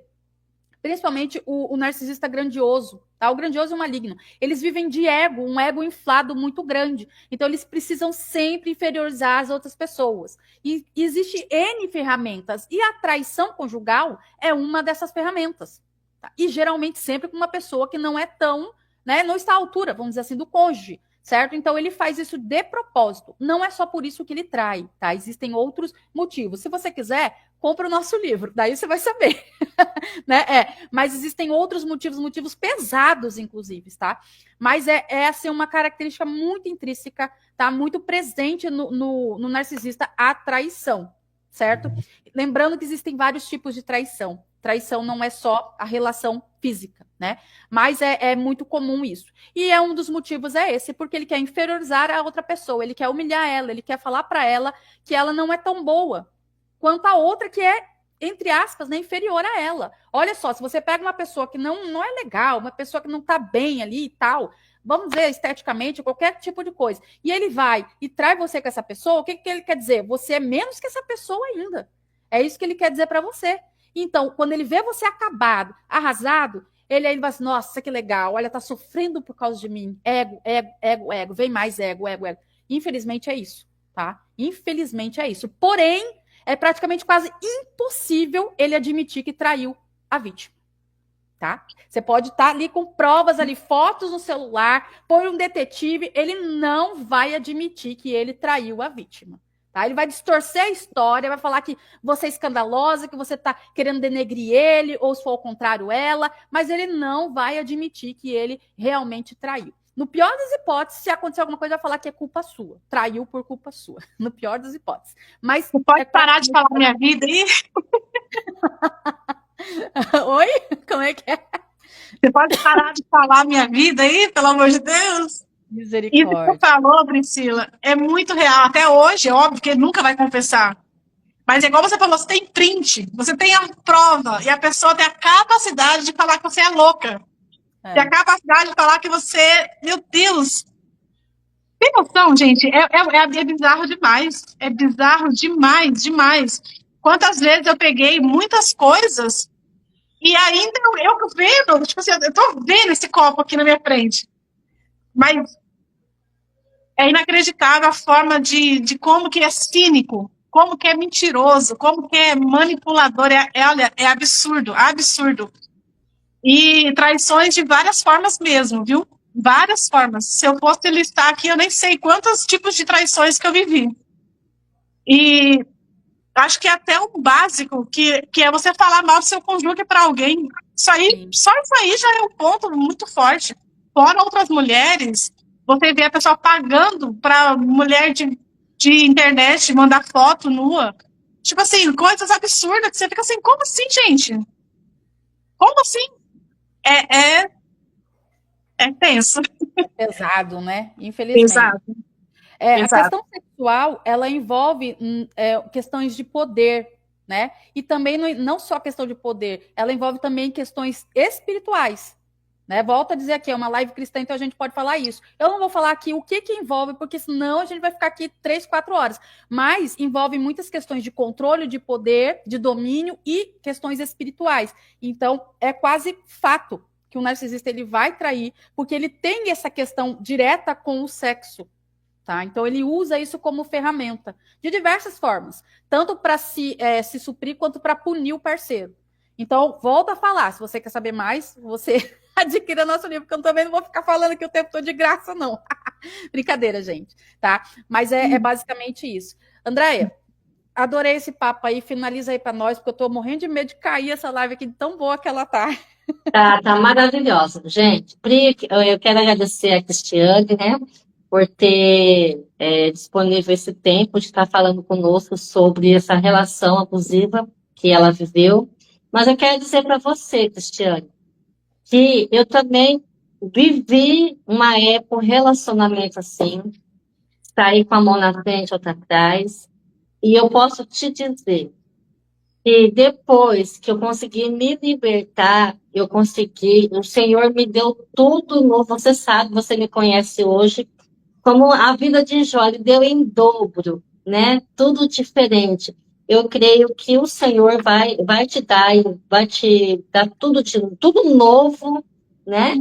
Principalmente o narcisista grandioso, tá? O grandioso e o maligno. Eles vivem de ego, um ego inflado muito grande. Então, eles precisam sempre inferiorizar as outras pessoas. E existe N ferramentas. E a traição conjugal é uma dessas ferramentas. Tá? E geralmente sempre com uma pessoa que não é tão, né, não está à altura, vamos dizer assim, do cônjuge. Certo? Então ele faz isso de propósito. Não é só por isso que ele trai, tá? Existem outros motivos. Se você quiser, compra o nosso livro, daí você vai saber. Né? Mas existem outros motivos pesados, inclusive, tá? Mas é assim, uma característica muito intrínseca, tá? Muito presente no narcisista, a traição, certo? Lembrando que existem vários tipos de traição, Traição não é só a relação física, né? Mas é muito comum isso. E um dos motivos é esse, porque ele quer inferiorizar a outra pessoa, ele quer humilhar ela, ele quer falar para ela que ela não é tão boa quanto a outra que é, entre aspas, né, inferior a ela. Olha só, se você pega uma pessoa que não é legal, uma pessoa que não tá bem ali e tal, vamos dizer, esteticamente, qualquer tipo de coisa, e ele vai e trai você com essa pessoa, o que ele quer dizer? Você é menos que essa pessoa ainda. É isso que ele quer dizer para você. Então, quando ele vê você acabado, arrasado, ele vai assim, nossa, que legal, olha, tá sofrendo por causa de mim. Ego, ego, ego, ego, vem mais ego, ego, ego. Infelizmente é isso, tá? Infelizmente é isso. Porém, é praticamente quase impossível ele admitir que traiu a vítima, tá? Você pode estar ali com provas ali, fotos no celular, põe um detetive, ele não vai admitir que ele traiu a vítima. Tá? Ele vai distorcer a história, vai falar que você é escandalosa, que você está querendo denegrir ele, ou se for ao contrário, ela, mas ele não vai admitir que ele realmente traiu. No pior das hipóteses, se acontecer alguma coisa, vai falar que é culpa sua. Traiu por culpa sua. No pior das hipóteses. Mas Você pode parar de falar minha vida aí? Oi? Como é que é? Você pode parar de falar minha vida aí, pelo amor de Deus? Isso que Misericórdia. você falou, Priscila, é muito real. Até hoje, é óbvio que ele nunca vai confessar. Mas é igual você falou, você tem print, você tem a prova, e a pessoa tem a capacidade de falar que você é louca. Tem a capacidade de falar que você... Meu Deus! Tem noção, gente? É bizarro demais. É bizarro demais, demais. Quantas vezes eu peguei muitas coisas e ainda eu vendo, tipo assim, eu tô vendo esse copo aqui na minha frente. Mas é inacreditável a forma de como que é cínico, como que é mentiroso, como que é manipulador. Olha, é absurdo, absurdo. E traições de várias formas mesmo, viu? Várias formas. Se eu fosse listar aqui, eu nem sei quantos tipos de traições que eu vivi. E acho que é até o básico, que é você falar mal do seu cônjuge para alguém. Só isso aí já é um ponto muito forte. Fora outras mulheres, você vê a pessoa pagando para mulher de internet mandar foto nua. Tipo assim, coisas absurdas que você fica assim, como assim, gente? Como assim? É tenso. Pesado, né? Infelizmente. Exato. A questão sexual, ela envolve questões de poder, né? E também não só questão de poder, ela envolve também questões espirituais, né? Volto a dizer aqui, é uma live cristã, então a gente pode falar isso. Eu não vou falar aqui o que envolve, porque senão a gente vai ficar aqui 3, 4 horas. Mas envolve muitas questões de controle, de poder, de domínio e questões espirituais. Então, é quase fato que o narcisista ele vai trair, porque ele tem essa questão direta com o sexo. Tá? Então, ele usa isso como ferramenta, de diversas formas, tanto para se suprir quanto para punir o parceiro. Então, volto a falar, se você quer saber mais, você adquira nosso livro, porque eu também não vou ficar falando aqui o tempo todo de graça, não. Brincadeira, gente, tá? Mas é basicamente isso. Andréia, adorei esse papo aí, finaliza aí para nós, porque eu tô morrendo de medo de cair essa live aqui, tão boa que ela tá. Tá maravilhosa. Gente, Pri, eu quero agradecer a Cristiane, né, por ter disponível esse tempo de estar falando conosco sobre essa relação abusiva que ela viveu. Mas eu quero dizer para você, Cristiane, que eu também vivi uma época, um relacionamento assim, saí com a mão na frente, outra atrás, e eu posso te dizer que depois que eu consegui me libertar, o Senhor me deu tudo novo. Você sabe, você me conhece hoje, como a vida de Jó, ele deu em dobro, né? Tudo diferente. Eu creio que o Senhor vai te dar tudo novo, né?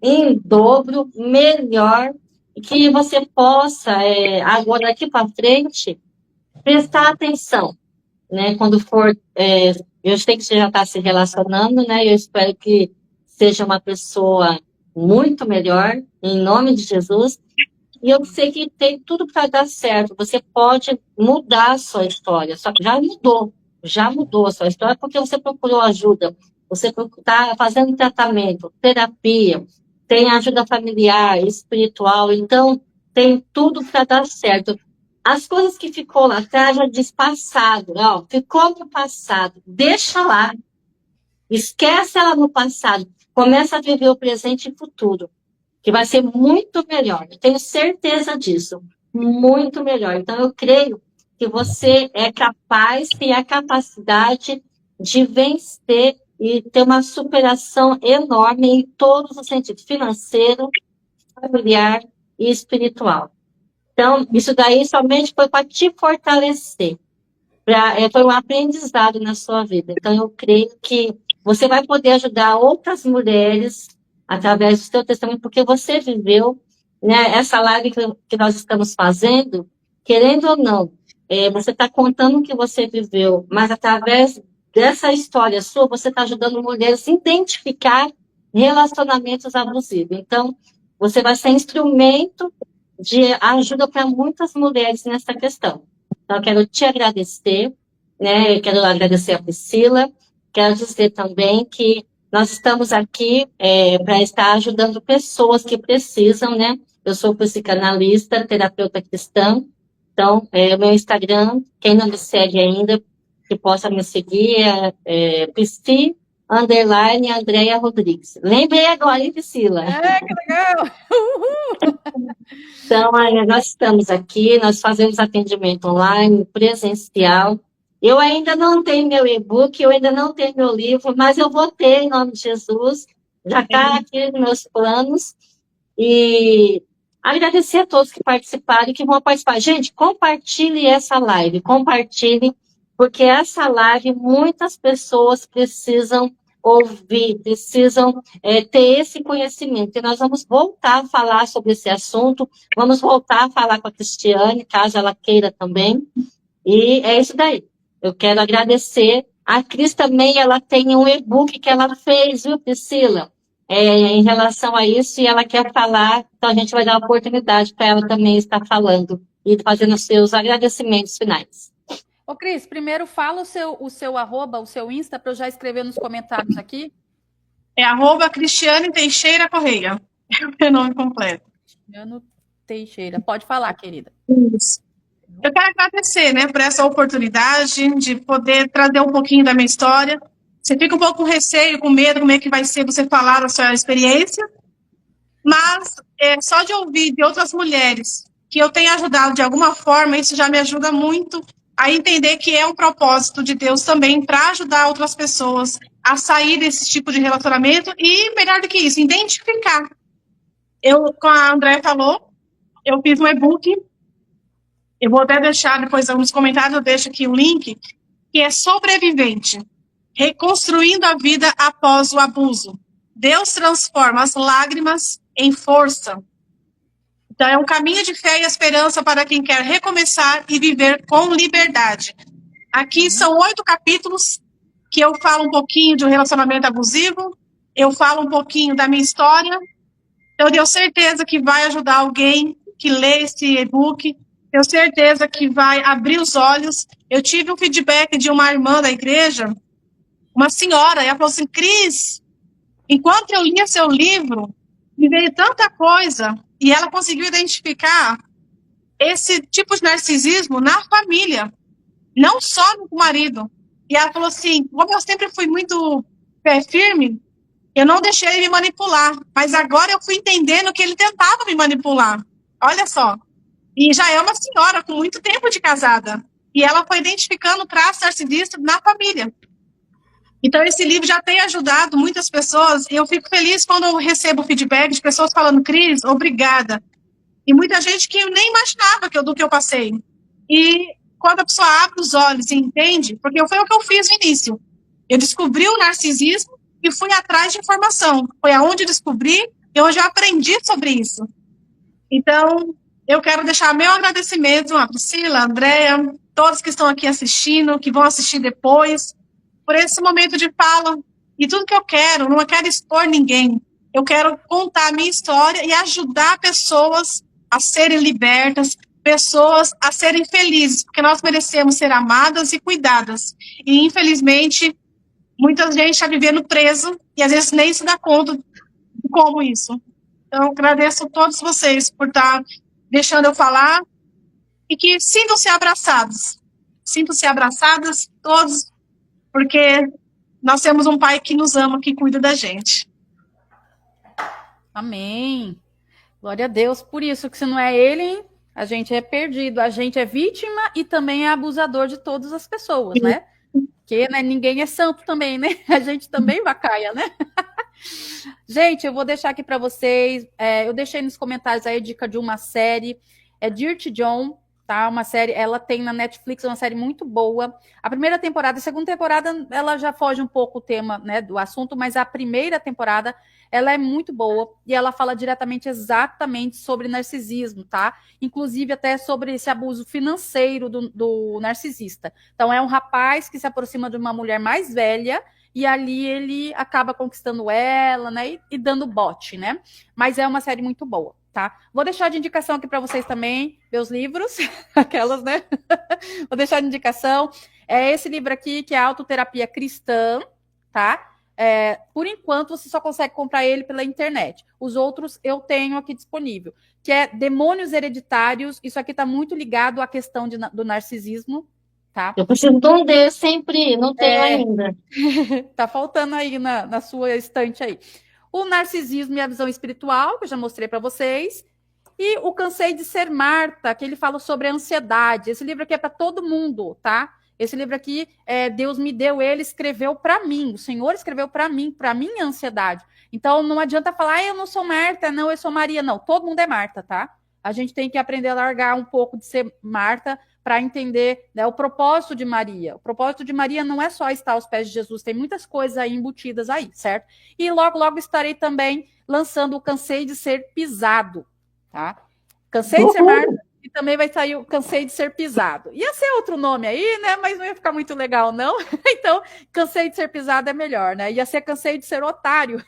Em dobro, melhor, e que você possa, agora daqui para frente, prestar atenção, né? Quando for, eu sei que você já está se relacionando, né? Eu espero que seja uma pessoa muito melhor, em nome de Jesus. E eu sei que tem tudo para dar certo. Você pode mudar a sua história. Só que já mudou a sua história porque você procurou ajuda. Você está fazendo tratamento, terapia, tem ajuda familiar, espiritual. Então, tem tudo para dar certo. As coisas que ficou lá atrás já diz passado, ó, ficou no passado. Deixa lá. Esquece ela no passado. Começa a viver o presente e futuro, que vai ser muito melhor. Eu tenho certeza disso. Muito melhor. Então, eu creio que você é capaz, tem a capacidade de vencer e ter uma superação enorme em todos os sentidos, financeiro, familiar e espiritual. Então, isso daí somente foi para te fortalecer. Foi um aprendizado na sua vida. Então, eu creio que você vai poder ajudar outras mulheres através do seu testemunho, porque você viveu, né, essa live que nós estamos fazendo, querendo ou não, você está contando o que você viveu, mas através dessa história sua, você está ajudando mulheres a identificar relacionamentos abusivos. Então, você vai ser instrumento de ajuda para muitas mulheres nessa questão. Então, eu quero te agradecer, né? Eu quero agradecer a Priscila, quero dizer também que nós estamos aqui para estar ajudando pessoas que precisam, né? Eu sou psicanalista, terapeuta cristã, então, o meu Instagram, quem não me segue ainda, que possa me seguir, Psi, _ Andréia Rodrigues. Lembrei agora, hein, Priscila? Que legal! Então, nós estamos aqui, nós fazemos atendimento online, presencial. Eu ainda não tenho meu e-book, eu ainda não tenho meu livro, mas eu vou ter, em nome de Jesus. Já está aqui nos meus planos. E agradecer a todos que participaram e que vão participar. Gente, compartilhe essa live, compartilhe, porque essa live muitas pessoas precisam ouvir, precisam ter esse conhecimento. E nós vamos voltar a falar sobre esse assunto, vamos voltar a falar com a Cristiane, caso ela queira também. E é isso daí. Eu quero agradecer. A Cris também, ela tem um e-book que ela fez, viu, Priscila? Em relação a isso, e ela quer falar, então a gente vai dar a oportunidade para ela também estar falando e fazendo os seus agradecimentos finais. Ô, Cris, primeiro fala o seu arroba, o seu Insta, para eu já escrever nos comentários aqui. É @Cristiane Teixeira Correia. É o meu nome completo. Cristiano Teixeira. Pode falar, querida. Isso. Eu quero agradecer, né, por essa oportunidade de poder trazer um pouquinho da minha história. Você fica um pouco com receio, com medo, como é que vai ser você falar a sua experiência, mas só de ouvir de outras mulheres que eu tenho ajudado de alguma forma, isso já me ajuda muito a entender que é um propósito de Deus também para ajudar outras pessoas a sair desse tipo de relacionamento e, melhor do que isso, identificar. Como a Andréia falou, eu fiz um e-book, eu vou até deixar depois nos comentários, eu deixo aqui o link, que é Sobrevivente, reconstruindo a vida após o abuso. Deus transforma as lágrimas em força. Então, é um caminho de fé e esperança para quem quer recomeçar e viver com liberdade. Aqui são 8 capítulos que eu falo um pouquinho de um relacionamento abusivo, eu falo um pouquinho da minha história. Eu tenho certeza que vai ajudar alguém que lê esse e-book, tenho certeza que vai abrir os olhos. Eu tive um feedback de uma irmã da igreja, uma senhora, e ela falou assim: Cris, enquanto eu lia seu livro, me veio tanta coisa, e ela conseguiu identificar esse tipo de narcisismo na família, não só no marido. E ela falou assim: como eu sempre fui muito pé firme, eu não deixei ele me manipular, mas agora eu fui entendendo que ele tentava me manipular. Olha só. E já é uma senhora com muito tempo de casada. E ela foi identificando traços narcisistas na família. Então, esse livro já tem ajudado muitas pessoas. E eu fico feliz quando eu recebo feedback de pessoas falando: Cris, obrigada. E muita gente que nem imaginava do que eu passei. E quando a pessoa abre os olhos e entende, porque foi o que eu fiz no início. Eu descobri o narcisismo e fui atrás de informação. Foi aonde eu descobri e onde eu aprendi sobre isso. Então, eu quero deixar meu agradecimento a Priscila, a Andréia, todos que estão aqui assistindo, que vão assistir depois, por esse momento de fala. E tudo que eu quero, não quero expor ninguém. Eu quero contar a minha história e ajudar pessoas a serem libertas, pessoas a serem felizes, porque nós merecemos ser amadas e cuidadas. E, infelizmente, muita gente está vivendo preso e às vezes nem se dá conta de como isso. Então, agradeço a todos vocês por estar deixando eu falar e que sintam-se abraçados. Sintam-se abraçadas todos, porque nós temos um pai que nos ama, que cuida da gente. Amém. Glória a Deus. Por isso que se não é ele, a gente é perdido, a gente é vítima e também é abusador de todas as pessoas, né? Porque né, ninguém é santo também, né? A gente também vacaia, né? Gente, eu vou deixar aqui para vocês. Eu deixei nos comentários aí a dica de uma série. É Dirty John, tá? Uma série, ela tem na Netflix, é uma série muito boa. A primeira temporada, a segunda temporada, ela já foge um pouco o tema, né, do assunto, mas a primeira temporada, ela é muito boa e ela fala diretamente, exatamente sobre narcisismo, tá? Inclusive até sobre esse abuso financeiro do narcisista. Então é um rapaz que se aproxima de uma mulher mais velha e ali ele acaba conquistando ela, né, e dando bote, né? Mas é uma série muito boa. Tá? Vou deixar de indicação aqui para vocês também, meus livros, aquelas, né? Vou deixar de indicação. É esse livro aqui, que é Autoterapia Cristã, tá? Por enquanto, você só consegue comprar ele pela internet. Os outros eu tenho aqui disponível, que é Demônios Hereditários. Isso aqui está muito ligado à questão do narcisismo, tá? Eu preciso de um desses sempre, não tenho ainda. Tá faltando aí na sua estante aí. O Narcisismo e a Visão Espiritual, que eu já mostrei para vocês. E o Cansei de Ser Marta, que ele fala sobre a ansiedade. Esse livro aqui é para todo mundo, tá? Esse livro aqui, Deus me deu, ele escreveu para mim. O Senhor escreveu para minha ansiedade. Então, não adianta falar, eu não sou Marta, não, eu sou Maria. Não, todo mundo é Marta, tá? A gente tem que aprender a largar um pouco de ser Marta para entender, né, o propósito de Maria. O propósito de Maria não é só estar aos pés de Jesus, tem muitas coisas aí embutidas aí, certo? E logo, logo estarei também lançando o Cansei de Ser Pisado, tá? Cansei de Ser Marta e também vai sair o Cansei de Ser Pisado. Ia ser outro nome aí, né? Mas não ia ficar muito legal, não. Então, Cansei de Ser Pisado é melhor, né? Ia ser Cansei de Ser Otário.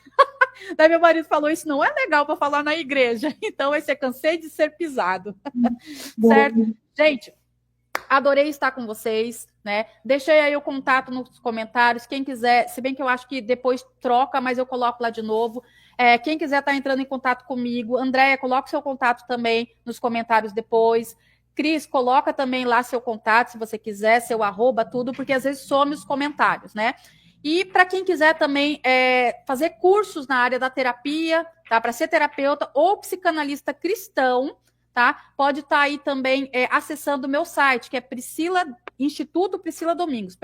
Daí meu marido falou, isso não é legal para falar na igreja. Então vai ser Cansei de Ser Pisado. Certo? Gente, adorei estar com vocês, né? Deixei aí o contato nos comentários. Quem quiser, se bem que eu acho que depois troca, mas eu coloco lá de novo. Quem quiser estar entrando em contato comigo, Andréia, coloca o seu contato também nos comentários depois. Cris, coloca também lá seu contato, se você quiser, seu arroba, tudo, porque às vezes some os comentários, né? E para quem quiser também fazer cursos na área da terapia, tá? Para ser terapeuta ou psicanalista cristão, tá? Pode estar aí também acessando o meu site, que é Instituto Priscila Domingos.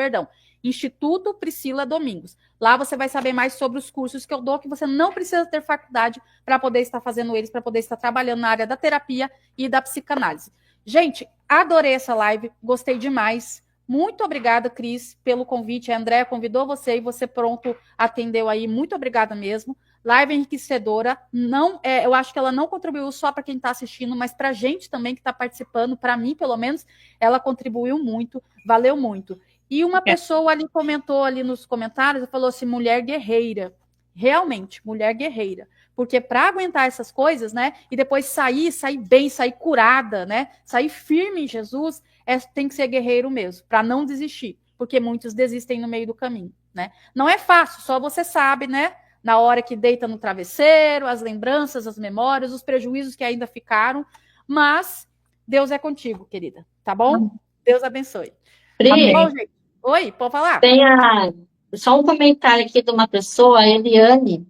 Lá você vai saber mais sobre os cursos que eu dou, que você não precisa ter faculdade para poder estar fazendo eles, para poder estar trabalhando na área da terapia e da psicanálise. Gente, adorei essa live, gostei demais. Muito obrigada, Cris, pelo convite. A Andréa convidou você e você pronto atendeu aí. Muito obrigada mesmo. Live enriquecedora. Não, eu acho que ela não contribuiu só para quem está assistindo, mas para a gente também que está participando. Para mim, pelo menos, ela contribuiu muito. Valeu muito. E uma pessoa ali comentou ali nos comentários, falou assim, mulher guerreira. Realmente, mulher guerreira. Porque para aguentar essas coisas, né? E depois sair bem, sair curada, né? Sair firme em Jesus, tem que ser guerreiro mesmo, para não desistir. Porque muitos desistem no meio do caminho, né? Não é fácil, só você sabe, né? Na hora que deita no travesseiro, as lembranças, as memórias, os prejuízos que ainda ficaram. Mas Deus é contigo, querida. Tá bom? Deus abençoe. Pri, tá bom, gente? Oi, pode falar? Tem só um comentário aqui de uma pessoa, a Eliane.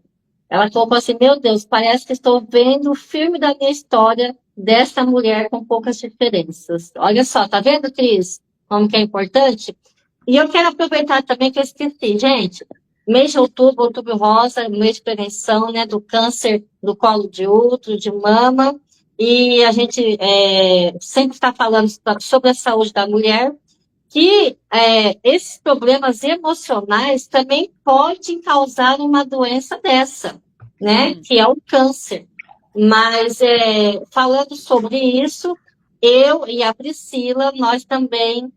Ela colocou assim, meu Deus, parece que estou vendo o filme da minha história dessa mulher com poucas diferenças. Olha só, tá vendo, Cris? Como que é importante? E eu quero aproveitar também que eu esqueci, gente. Mês de outubro, outubro rosa, mês de prevenção, né, do câncer do colo de útero, de mama. E a gente sempre está falando sobre a saúde da mulher, que esses problemas emocionais também podem causar uma doença dessa, né? Que é o câncer. Mas, falando sobre isso, eu e a Priscila, nós também,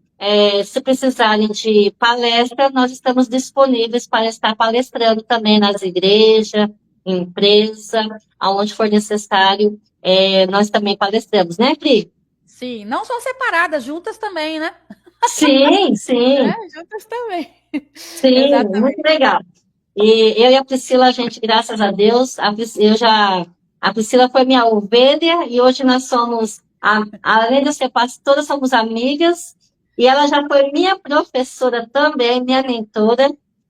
se precisarem de palestra, nós estamos disponíveis para estar palestrando também nas igrejas, em empresa, aonde for necessário, nós também palestramos, né, Pri? Sim, não só separadas, juntas também, né? Sim, sim. Juntas também. Sim, Exatamente. muito legal. E eu e a Priscila, gente, graças a Deus, a Priscila foi minha ovelha e hoje nós somos, além de ser pastora, todas somos amigas. E ela já foi minha professora também, minha mentora.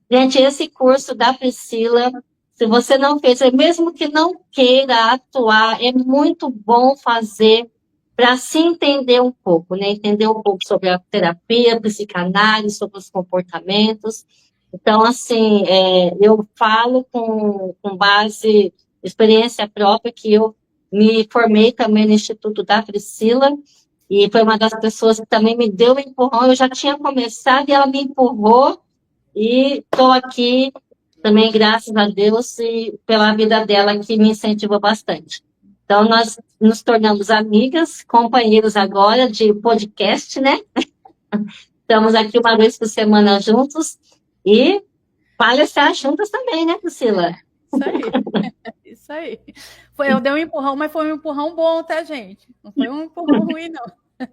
Gente, esse curso da Priscila, se você não fez, mesmo que não queira atuar, é muito bom fazer para se entender um pouco, né? Entender um pouco sobre a terapia, psicanálise, sobre os comportamentos. Então, assim, eu falo com base, experiência própria, que eu me formei também no Instituto da Priscila, e foi uma das pessoas que também me deu um empurrão. Eu já tinha começado e ela me empurrou, e estou aqui também, graças a Deus, e pela vida dela, que me incentivou bastante. Então, nós nos tornamos amigas, companheiros agora de podcast, né? Estamos aqui uma vez por semana juntos e palestrar juntas também, né, Priscila? Isso aí. Isso aí. Eu dei um empurrão, mas foi um empurrão bom, tá, gente? Não foi um empurrão ruim, não.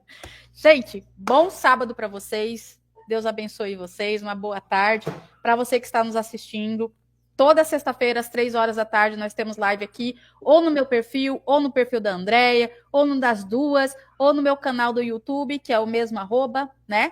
Gente, bom sábado para vocês. Deus abençoe vocês. Uma boa tarde. Para você que está nos assistindo, toda sexta-feira, às 3 horas da tarde, nós temos live aqui, ou no meu perfil, ou no perfil da Andréia, ou no das duas, ou no meu canal do YouTube, que é o mesmo @, né?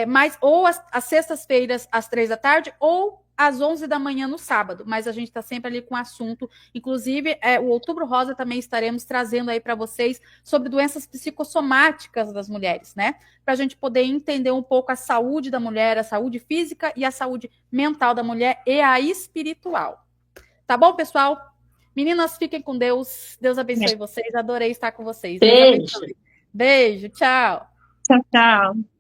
Mas ou às sextas-feiras, às 3 da tarde, ou às 11 da manhã no sábado, mas a gente está sempre ali com assunto. Inclusive, o Outubro Rosa também estaremos trazendo aí para vocês sobre doenças psicossomáticas das mulheres, né? Para a gente poder entender um pouco a saúde da mulher, a saúde física e a saúde mental da mulher e a espiritual. Tá bom, pessoal? Meninas, fiquem com Deus. Deus abençoe vocês. Adorei estar com vocês. Deus Beijo. abençoe. Beijo, tchau. Tchau, tchau.